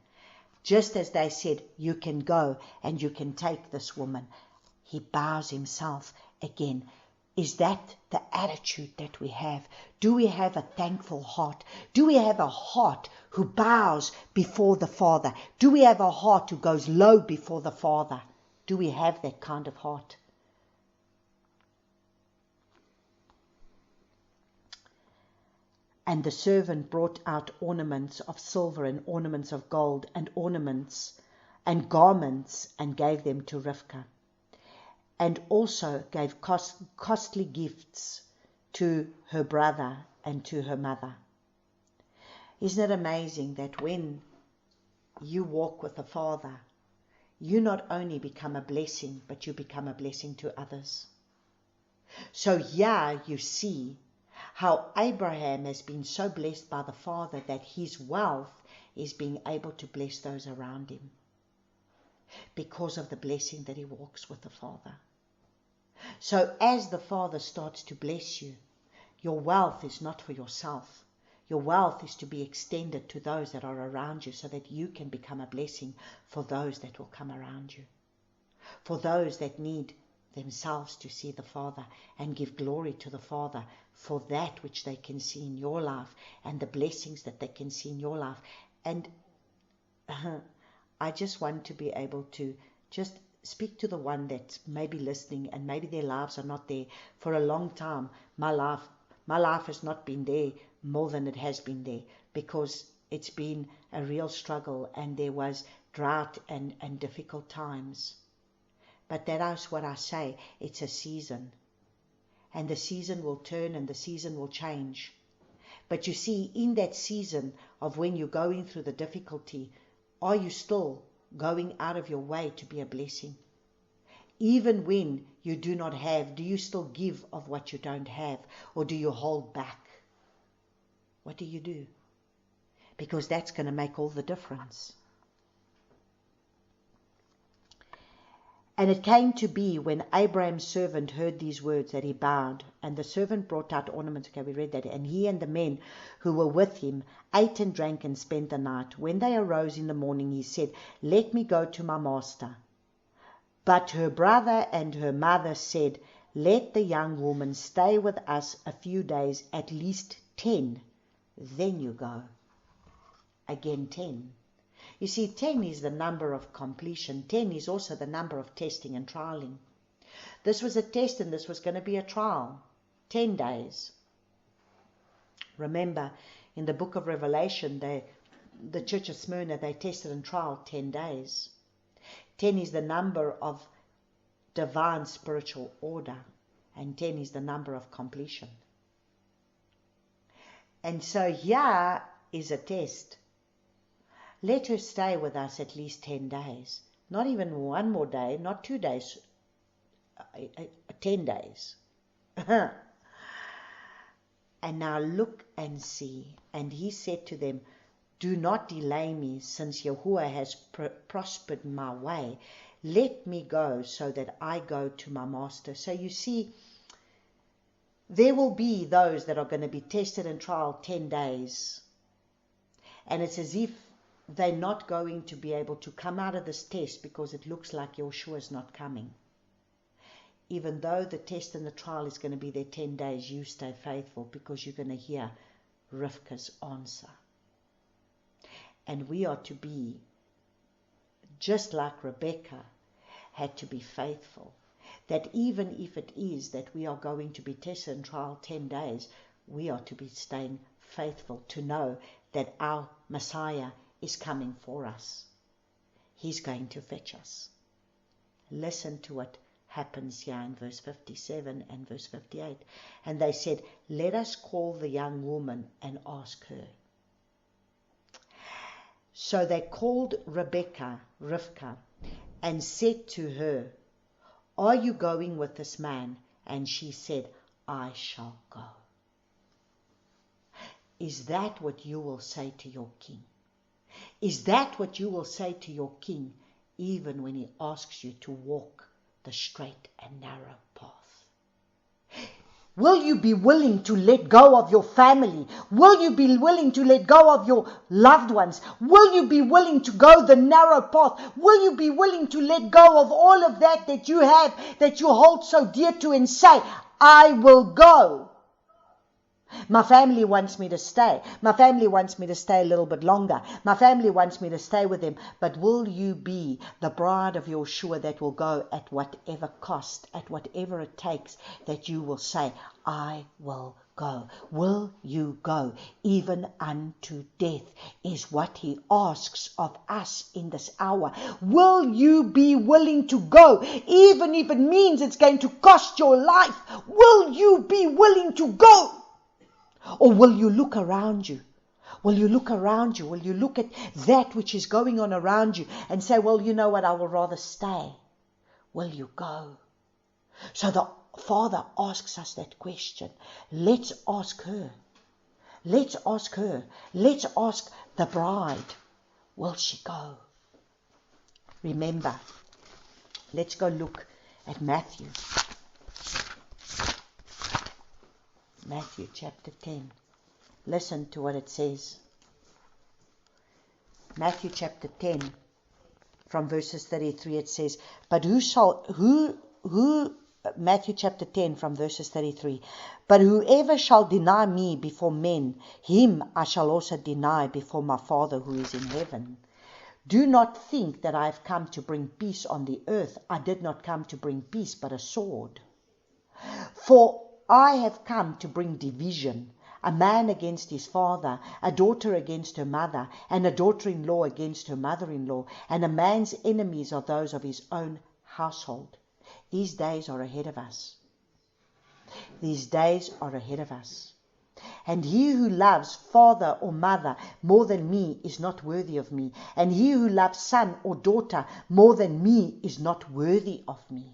Just as they said, you can go and you can take this woman, he bows himself again. Is that the attitude that we have? Do we have a thankful heart? Do we have a heart who bows before the Father? Do we have a heart who goes low before the Father? Do we have that kind of heart? And the servant brought out ornaments of silver and ornaments of gold and ornaments and garments and gave them to Rivkah. And also gave costly gifts to her brother and to her mother. Isn't it amazing that when you walk with the Father, you not only become a blessing, but you become a blessing to others? So here you see how Abraham has been so blessed by the Father that his wealth is being able to bless those around him because of the blessing that he walks with the Father. So as the Father starts to bless you, your wealth is not for yourself. Your wealth is to be extended to those that are around you so that you can become a blessing for those that will come around you. For those that need themselves to see the Father and give glory to the Father for that which they can see in your life and the blessings that they can see in your life. And I just want to be able to just speak to the one that's maybe listening and maybe their lives are not there. For a long time, my life has not been there more than it has been there because it's been a real struggle and there was drought and difficult times. But that is what I say, it's a season. And the season will turn and the season will change. But you see, in that season of when you're going through the difficulty, are you still going out of your way to be a blessing? Even when you do not have, do you still give of what you don't have? Or do you hold back? What do you do? Because that's going to make all the difference. And it came to be when Abraham's servant heard these words that he bowed, and the servant brought out ornaments. Okay, we read that. And he and the men who were with him ate and drank and spent the night. When they arose in the morning, he said, "Let me go to my master." But her brother and her mother said, "Let the young woman stay with us a few days, at least 10. Then you go." Again 10. You see, 10 is the number of completion. 10 is also the number of testing and trialing. This was a test and this was going to be a trial. 10 days. Remember, in the book of Revelation, the church of Smyrna, they tested and trialed 10 days. 10 is the number of divine spiritual order. And 10 is the number of completion. And so here is a test. Let her stay with us at least 10 days. Not even one more day, not 2 days, 10 days. And now look and see. And he said to them, "Do not delay me, since Yahuwah has prospered my way. Let me go so that I go to my master." So you see, there will be those that are going to be tested and trialed 10 days. And it's as if they're not going to be able to come out of this test because it looks like Yeshua is not coming. Even though the test and the trial is going to be there 10 days, you stay faithful because you're going to hear Rivkah's answer. And we are to be, just like Rebekah had to be faithful, that even if it is that we are going to be tested and trial 10 days, we are to be staying faithful, to know that our Messiah is coming for us. He's going to fetch us. Listen to what happens here in verse 57 and verse 58. And they said, let us call the young woman and ask her. So they called Rivkah, and said to her, are you going with this man? And she said, I shall go. Is that what you will say to your king? Is that what you will say to your king, even when he asks you to walk the straight and narrow path? Will you be willing to let go of your family? Will you be willing to let go of your loved ones? Will you be willing to go the narrow path? Will you be willing to let go of all of that you have, that you hold so dear to, and say, I will go? My family wants me to stay. My family wants me to stay a little bit longer. My family wants me to stay with them. But will you be the bride of Yeshua that will go at whatever cost, at whatever it takes, that you will say, I will go? Will you go even unto death, is what he asks of us in this hour. Will you be willing to go, even if it means it's going to cost your life? Will you be willing to go? Or will you look around you? Will you look around you? Will you look at that which is going on around you and say, well, you know what, I will rather stay? Will you go? So the Father asks us that question. Let's ask her. Let's ask her. Let's ask the bride. Will she go? Remember, let's go look at Matthew. Matthew chapter 10. Listen to what it says. Matthew chapter 10, from verses 33, it says, Matthew chapter 10 from verses 33, but whoever shall deny me before men, him I shall also deny before my Father who is in heaven. Do not think that I have come to bring peace on the earth. I did not come to bring peace, but a sword. For I have come to bring division, a man against his father, a daughter against her mother, and a daughter-in-law against her mother-in-law, and a man's enemies are those of his own household. These days are ahead of us. These days are ahead of us. And he who loves father or mother more than me is not worthy of me, and he who loves son or daughter more than me is not worthy of me.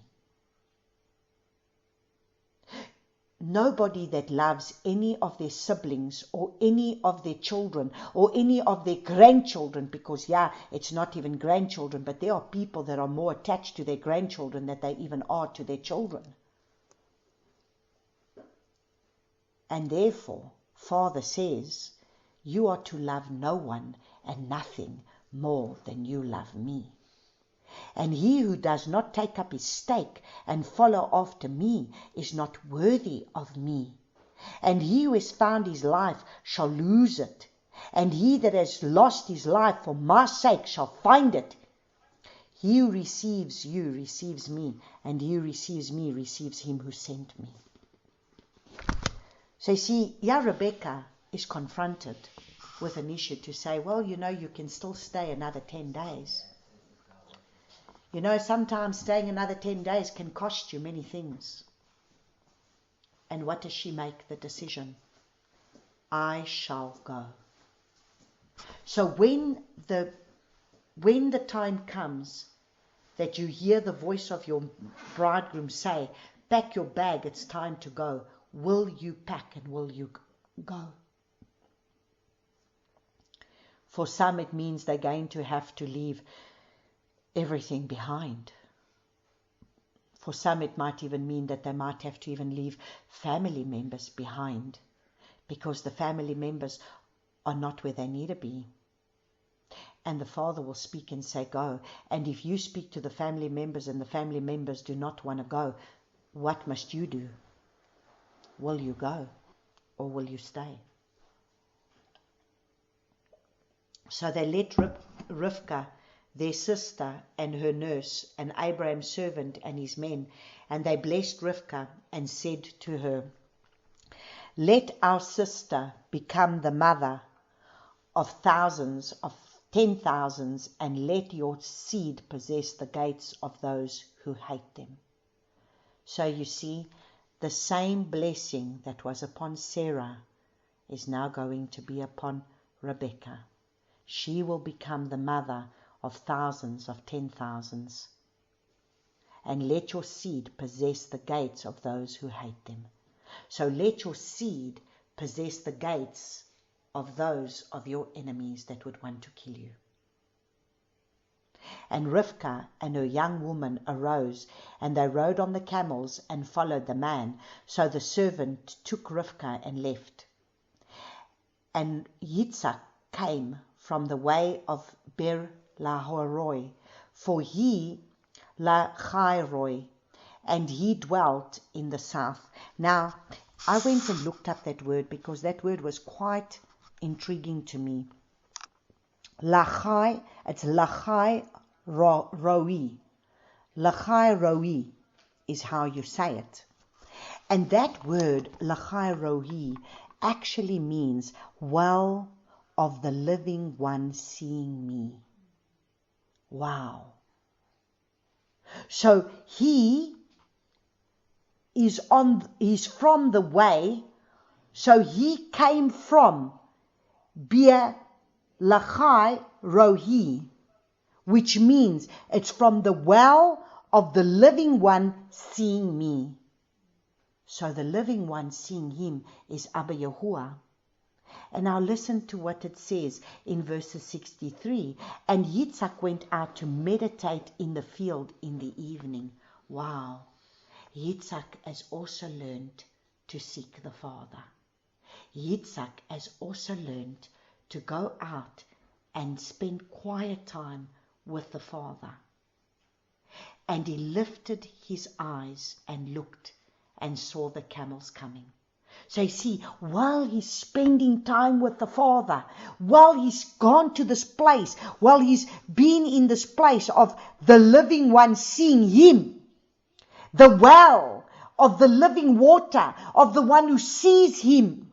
Nobody that loves any of their siblings or any of their children or any of their grandchildren, because it's not even grandchildren, but there are people that are more attached to their grandchildren than they even are to their children. And therefore, Father says, you are to love no one and nothing more than you love me. And he who does not take up his stake and follow after me is not worthy of me. And he who has found his life shall lose it. And he that has lost his life for my sake shall find it. He who receives you receives me, and he who receives me receives him who sent me. So you see, Rebekah is confronted with an issue to say, well, you can still stay another 10 days. Sometimes staying another 10 days can cost you many things. And what does she make the decision? I shall go. So when the time comes that you hear the voice of your bridegroom say, pack your bag, it's time to go, will you pack and will you go? For some it means they're going to have to leave everything behind. For some it might even mean that they might have to even leave family members behind, because the family members are not where they need to be. And the Father will speak and say, go. And if you speak to the family members and the family members do not want to go, what must you do? Will you go or will you stay? So they let Rivkah, their sister, and her nurse, and Abraham's servant and his men, and they blessed Rivkah and said to her, "Let our sister become the mother of thousands, of 10,000s, and let your seed possess the gates of those who hate them." So you see, the same blessing that was upon Sarah is now going to be upon Rebekah. She will become the mother of thousands, of 10,000s. And let your seed possess the gates of those who hate them. So let your seed possess the gates of those of your enemies that would want to kill you. And Rivkah and her young woman arose, and they rode on the camels and followed the man. So the servant took Rivkah and left. And Yitzhak came from the way of Ber-lahai-roi, for he Lahai-roi, and he dwelt in the south. Now, I went and looked up that word because that word was quite intriguing to me. Lahai, it's Lahai-roi. Lahai-roi is how you say it. And that word, Lahai-roi, actually means well of the living one seeing me. Wow. So he's from the way, so he came from Beer Lahai Rohi, which means it's from the well of the living one seeing me. So the living one seeing him is Abba Yahuwah. And now listen to what it says in verses 63. And Yitzhak went out to meditate in the field in the evening. Wow. Yitzhak has also learned to seek the Father. Yitzhak has also learned to go out and spend quiet time with the Father. And he lifted his eyes and looked and saw the camels coming. So you see, while he's spending time with the Father, while he's gone to this place, while he's been in this place of the living one seeing him, the well of the living water, of the one who sees him,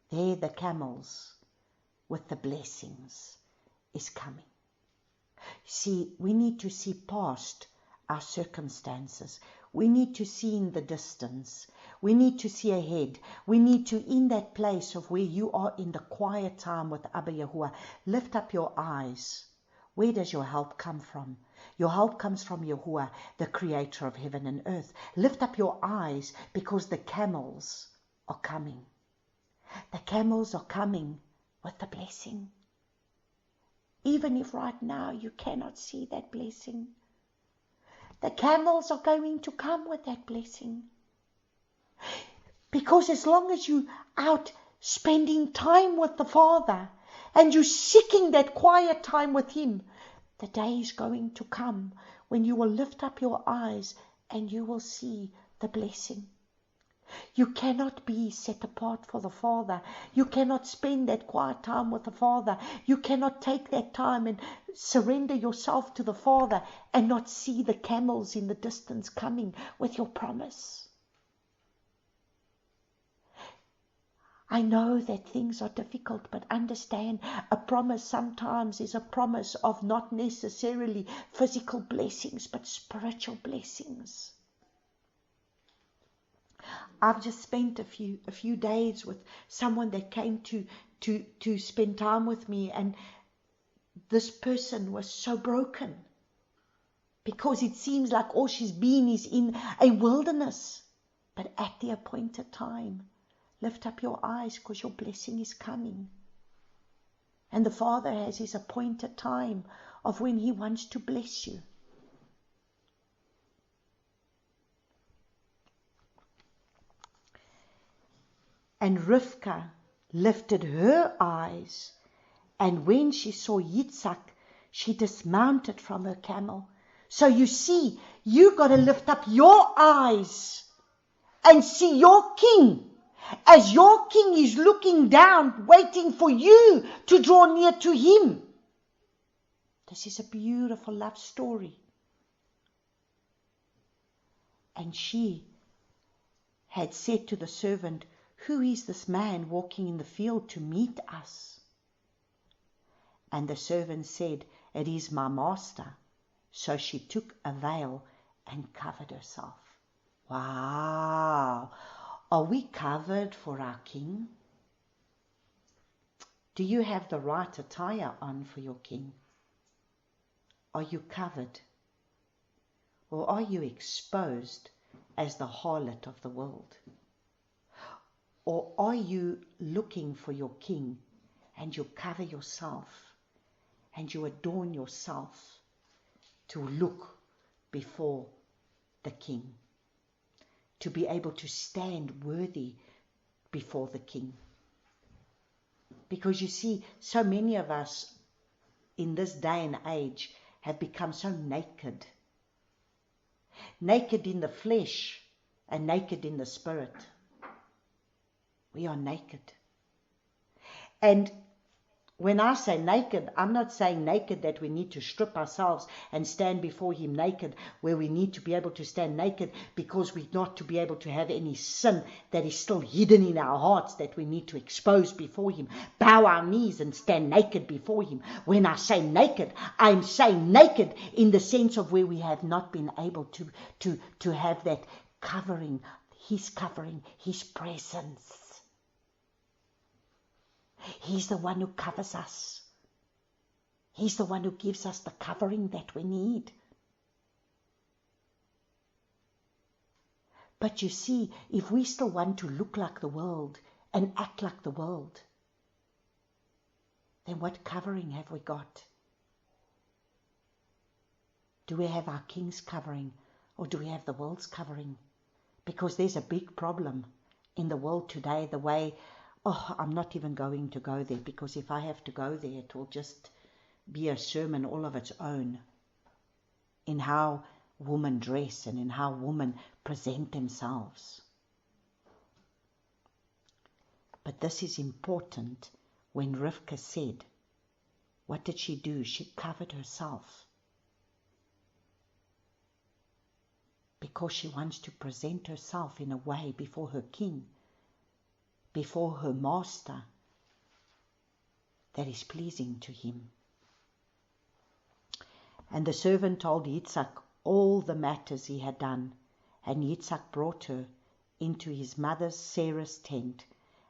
there the camels with the blessings is coming. See, we need to see past our circumstances. We need to see in the distance. We need to see ahead. We need to, in that place of where you are in the quiet time with Abba Yahuwah, lift up your eyes. Where does your help come from? Your help comes from Yahuwah, the creator of heaven and earth. Lift up your eyes because the camels are coming. The camels are coming with the blessing. Even if right now you cannot see that blessing, the camels are going to come with that blessing. Because as long as you out spending time with the Father and you seeking that quiet time with Him, the day is going to come when you will lift up your eyes and you will see the blessing. You cannot be set apart for the Father. You cannot spend that quiet time with the Father. You cannot take that time and surrender yourself to the Father and not see the camels in the distance coming with your promise. I know that things are difficult, but understand a promise sometimes is a promise of not necessarily physical blessings, but spiritual blessings. I've just spent a few days with someone that came to spend time with me, and this person was so broken because it seems like all she's been is in a wilderness. But at the appointed time, lift up your eyes because your blessing is coming. And the Father has His appointed time of when He wants to bless you. And Rivkah lifted her eyes, and when she saw Yitzhak, she dismounted from her camel. So you see, you got to lift up your eyes and see your king as your king is looking down, waiting for you to draw near to him. This is a beautiful love story. And she had said to the servant, "Who is this man walking in the field to meet us?" And the servant said, "It is my master." So she took a veil and covered herself. Wow! Are we covered for our king? Do you have the right attire on for your king? Are you covered? Or are you exposed as the harlot of the world? Or are you looking for your king and you cover yourself and you adorn yourself to look before the king, to be able to stand worthy before the king? Because you see, so many of us in this day and age have become so naked. Naked in the flesh and naked in the spirit. We are naked. And when I say naked, I'm not saying naked that we need to strip ourselves and stand before him naked, where we need to be able to stand naked because we're not to be able to have any sin that is still hidden in our hearts that we need to expose before him. Bow our knees and stand naked before him. When I say naked, I'm saying naked in the sense of where we have not been able to have that covering, his presence. He's the one who covers us. He's the one who gives us the covering that we need. But you see, if we still want to look like the world and act like the world, then what covering have we got? Do we have our king's covering, or do we have the world's covering? Because there's a big problem in the world today, the way, I'm not even going to go there, because if I have to go there, it will just be a sermon all of its own in how women dress and in how women present themselves. But this is important. When Rivka said, what did she do? She covered herself. Because she wants to present herself in a way before her king, before her master, that is pleasing to him. And the servant told Yitzhak all the matters he had done, and Yitzhak brought her into his mother Sarah's tent,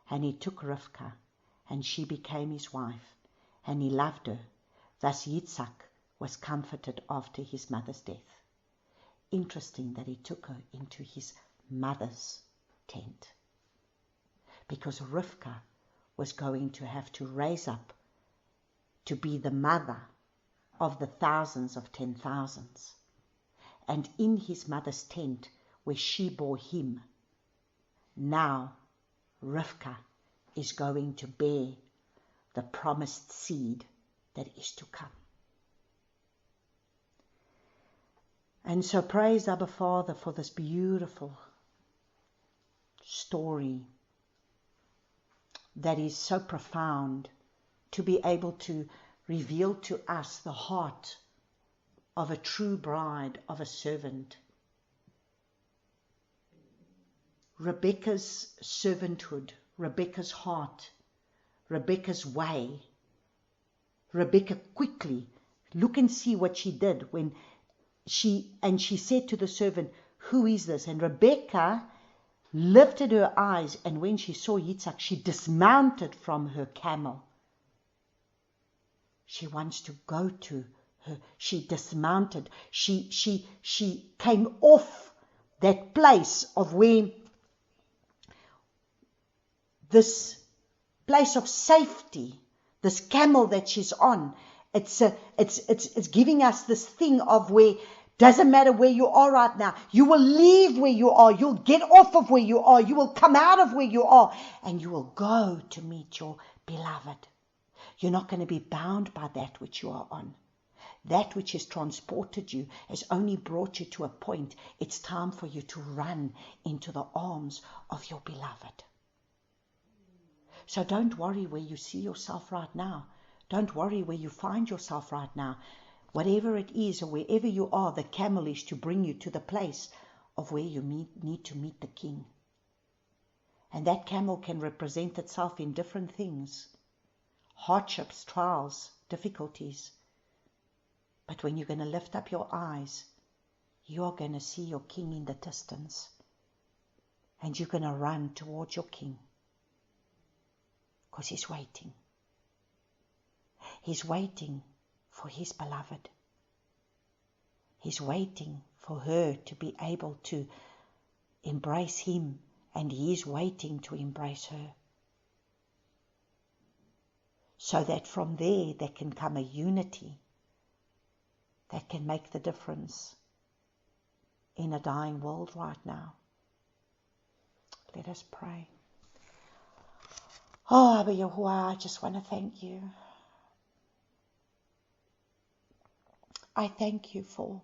and he took Rivkah, and she became his wife, and he loved her. Thus Yitzhak was comforted after his mother's death. Interesting that he took her into his mother's tent, because Rivkah was going to have to raise up to be the mother of the thousands of 10,000s. And in his mother's tent, where she bore him, now Rivkah is going to bear the promised seed that is to come. And so praise Abba Father for this beautiful story that is so profound, to be able to reveal to us the heart of a true bride, of a servant. Rebekah's servanthood, Rebekah's heart, Rebekah's way. Rebekah quickly, look and see what she did when she said to the servant, "Who is this?" And Rebekah lifted her eyes, and when she saw Yitzhak, she dismounted from her camel. She wants to go to her. She dismounted. She came off that place of where this place of safety, this camel that she's on. It's giving us this thing of where doesn't matter where you are right now. You will leave where you are. You'll get off of where you are. You will come out of where you are, and you will go to meet your beloved. You're not going to be bound by that which you are on. That which has transported you has only brought you to a point. It's time for you to run into the arms of your beloved. So don't worry where you see yourself right now. Don't worry where you find yourself right now. Whatever it is or wherever you are, the camel is to bring you to the place of where you need to meet the King. And that camel can represent itself in different things. Hardships, trials, difficulties. But when you're going to lift up your eyes, you are going to see your King in the distance. And you're going to run towards your King. Because He's waiting. He's waiting for His beloved. He's waiting for her to be able to embrace Him, and He is waiting to embrace her. So that from there can come a unity that can make the difference in a dying world right now. Let us pray. Oh, Abba Yahuwah, I just want to thank you. I thank you for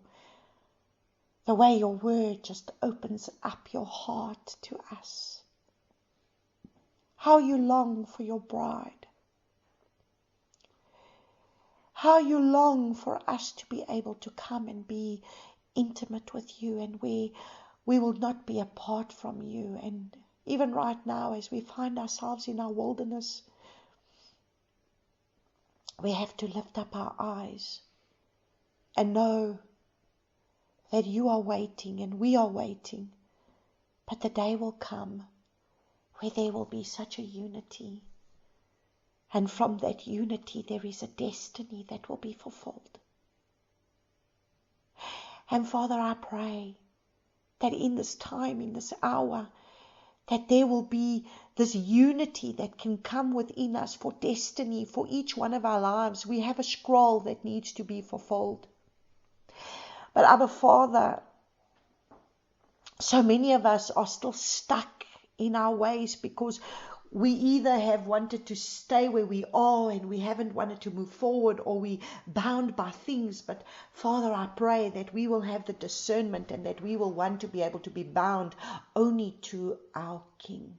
the way your word just opens up your heart to us. How you long for your bride. How you long for us to be able to come and be intimate with you, and we will not be apart from you. And even right now, as we find ourselves in our wilderness, we have to lift up our eyes and know that you are waiting and we are waiting. But the day will come where there will be such a unity. And from that unity there is a destiny that will be fulfilled. And Father, I pray that in this time, in this hour, that there will be this unity that can come within us for destiny, for each one of our lives. We have a scroll that needs to be fulfilled. But Abba Father, so many of us are still stuck in our ways because we either have wanted to stay where we are and we haven't wanted to move forward, or we bound by things. But Father, I pray that we will have the discernment and that we will want to be able to be bound only to our King.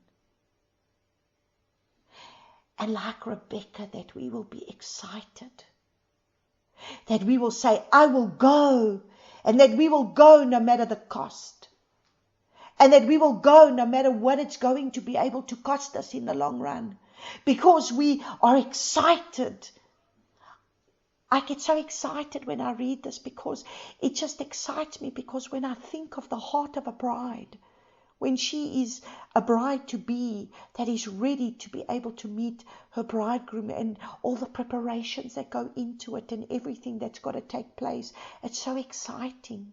And like Rebekah, that we will be excited. That we will say, I will go. And that we will go no matter the cost. And that we will go no matter what it's going to be able to cost us in the long run. Because we are excited. I get so excited when I read this because it just excites me. Because when I think of the heart of a bride, when she is a bride to be that is ready to be able to meet her bridegroom, and all the preparations that go into it and everything that's got to take place, it's so exciting.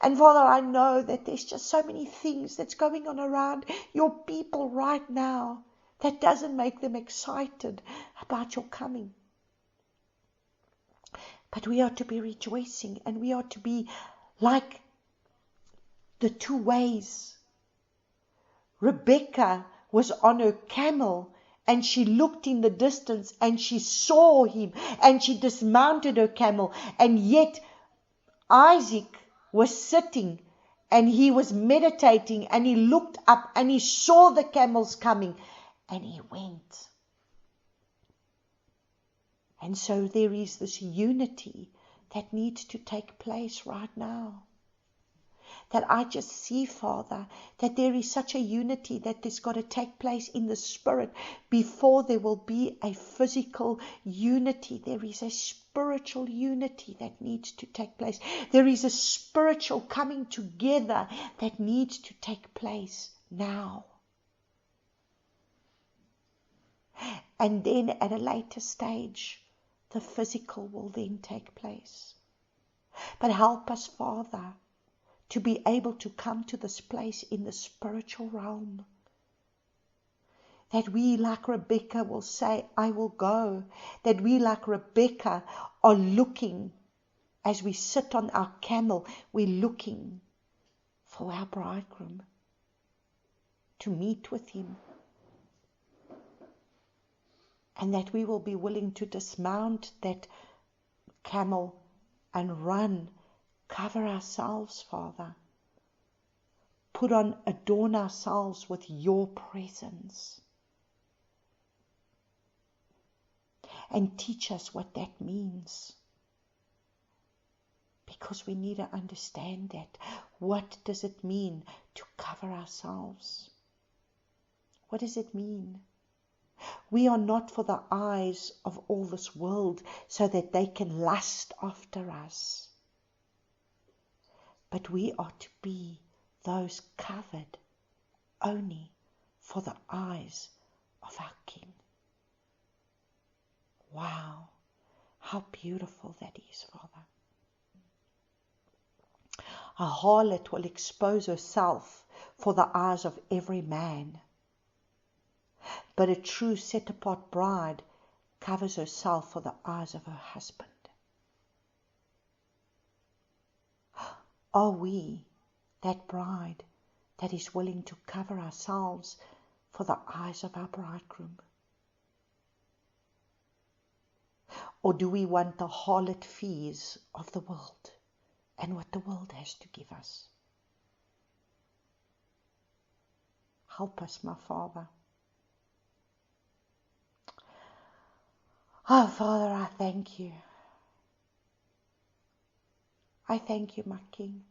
And Father, I know that there's just so many things that's going on around your people right now that doesn't make them excited about your coming. But we are to be rejoicing, and we are to be like the two ways. Rebekah was on her camel and she looked in the distance and she saw him and she dismounted her camel, and yet Isaac was sitting and he was meditating and he looked up and he saw the camels coming and he went. And so there is this unity that needs to take place right now. That I just see, Father, that there is such a unity that has got to take place in the spirit before there will be a physical unity. There is a spiritual unity that needs to take place. There is a spiritual coming together that needs to take place now. And then at a later stage, the physical will then take place. But help us, Father, to be able to come to this place in the spiritual realm. That we, like Rebekah, will say, I will go. That we, like Rebekah, are looking, as we sit on our camel, we're looking for our bridegroom, to meet with him. And that we will be willing to dismount that camel and run. Cover ourselves, Father. Adorn ourselves with your presence. and teach us what that means. Because we need to understand that. What does it mean to cover ourselves? What does it mean? We are not for the eyes of all this world so that they can lust after us. But we are to be those covered only for the eyes of our King. Wow, how beautiful that is, Father. A harlot will expose herself for the eyes of every man, but a true set-apart bride covers herself for the eyes of her husband. Are we that bride that is willing to cover ourselves for the eyes of our bridegroom? Or do we want the harlot fees of the world and what the world has to give us? Help us, my Father. Oh, Father, I thank you. I thank you, my King.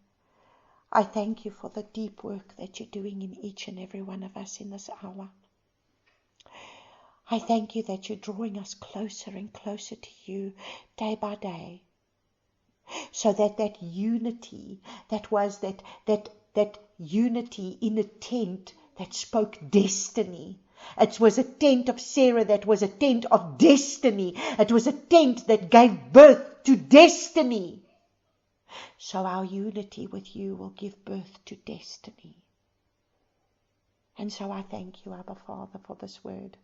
I thank you for the deep work that you're doing in each and every one of us in this hour. I thank you that you're drawing us closer and closer to you day by day, so that unity, that was that unity in a tent that spoke destiny. It was a tent of Sarah that was a tent of destiny. It was a tent that gave birth to destiny. So our unity with you will give birth to destiny. And so I thank you, Abba Father, for this word.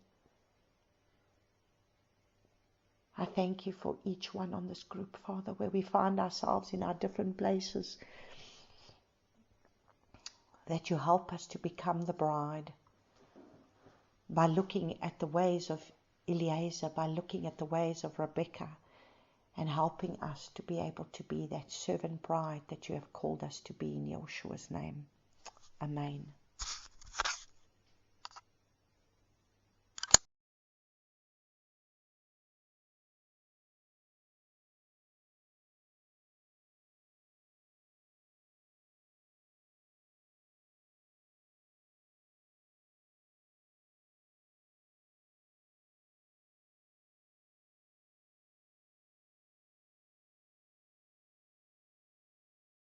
I thank you for each one on this group, Father, where we find ourselves in our different places, that you help us to become the bride by looking at the ways of Elihazer, by looking at the ways of Rebekah, and helping us to be able to be that servant bride that you have called us to be in Yeshua's name. Amen.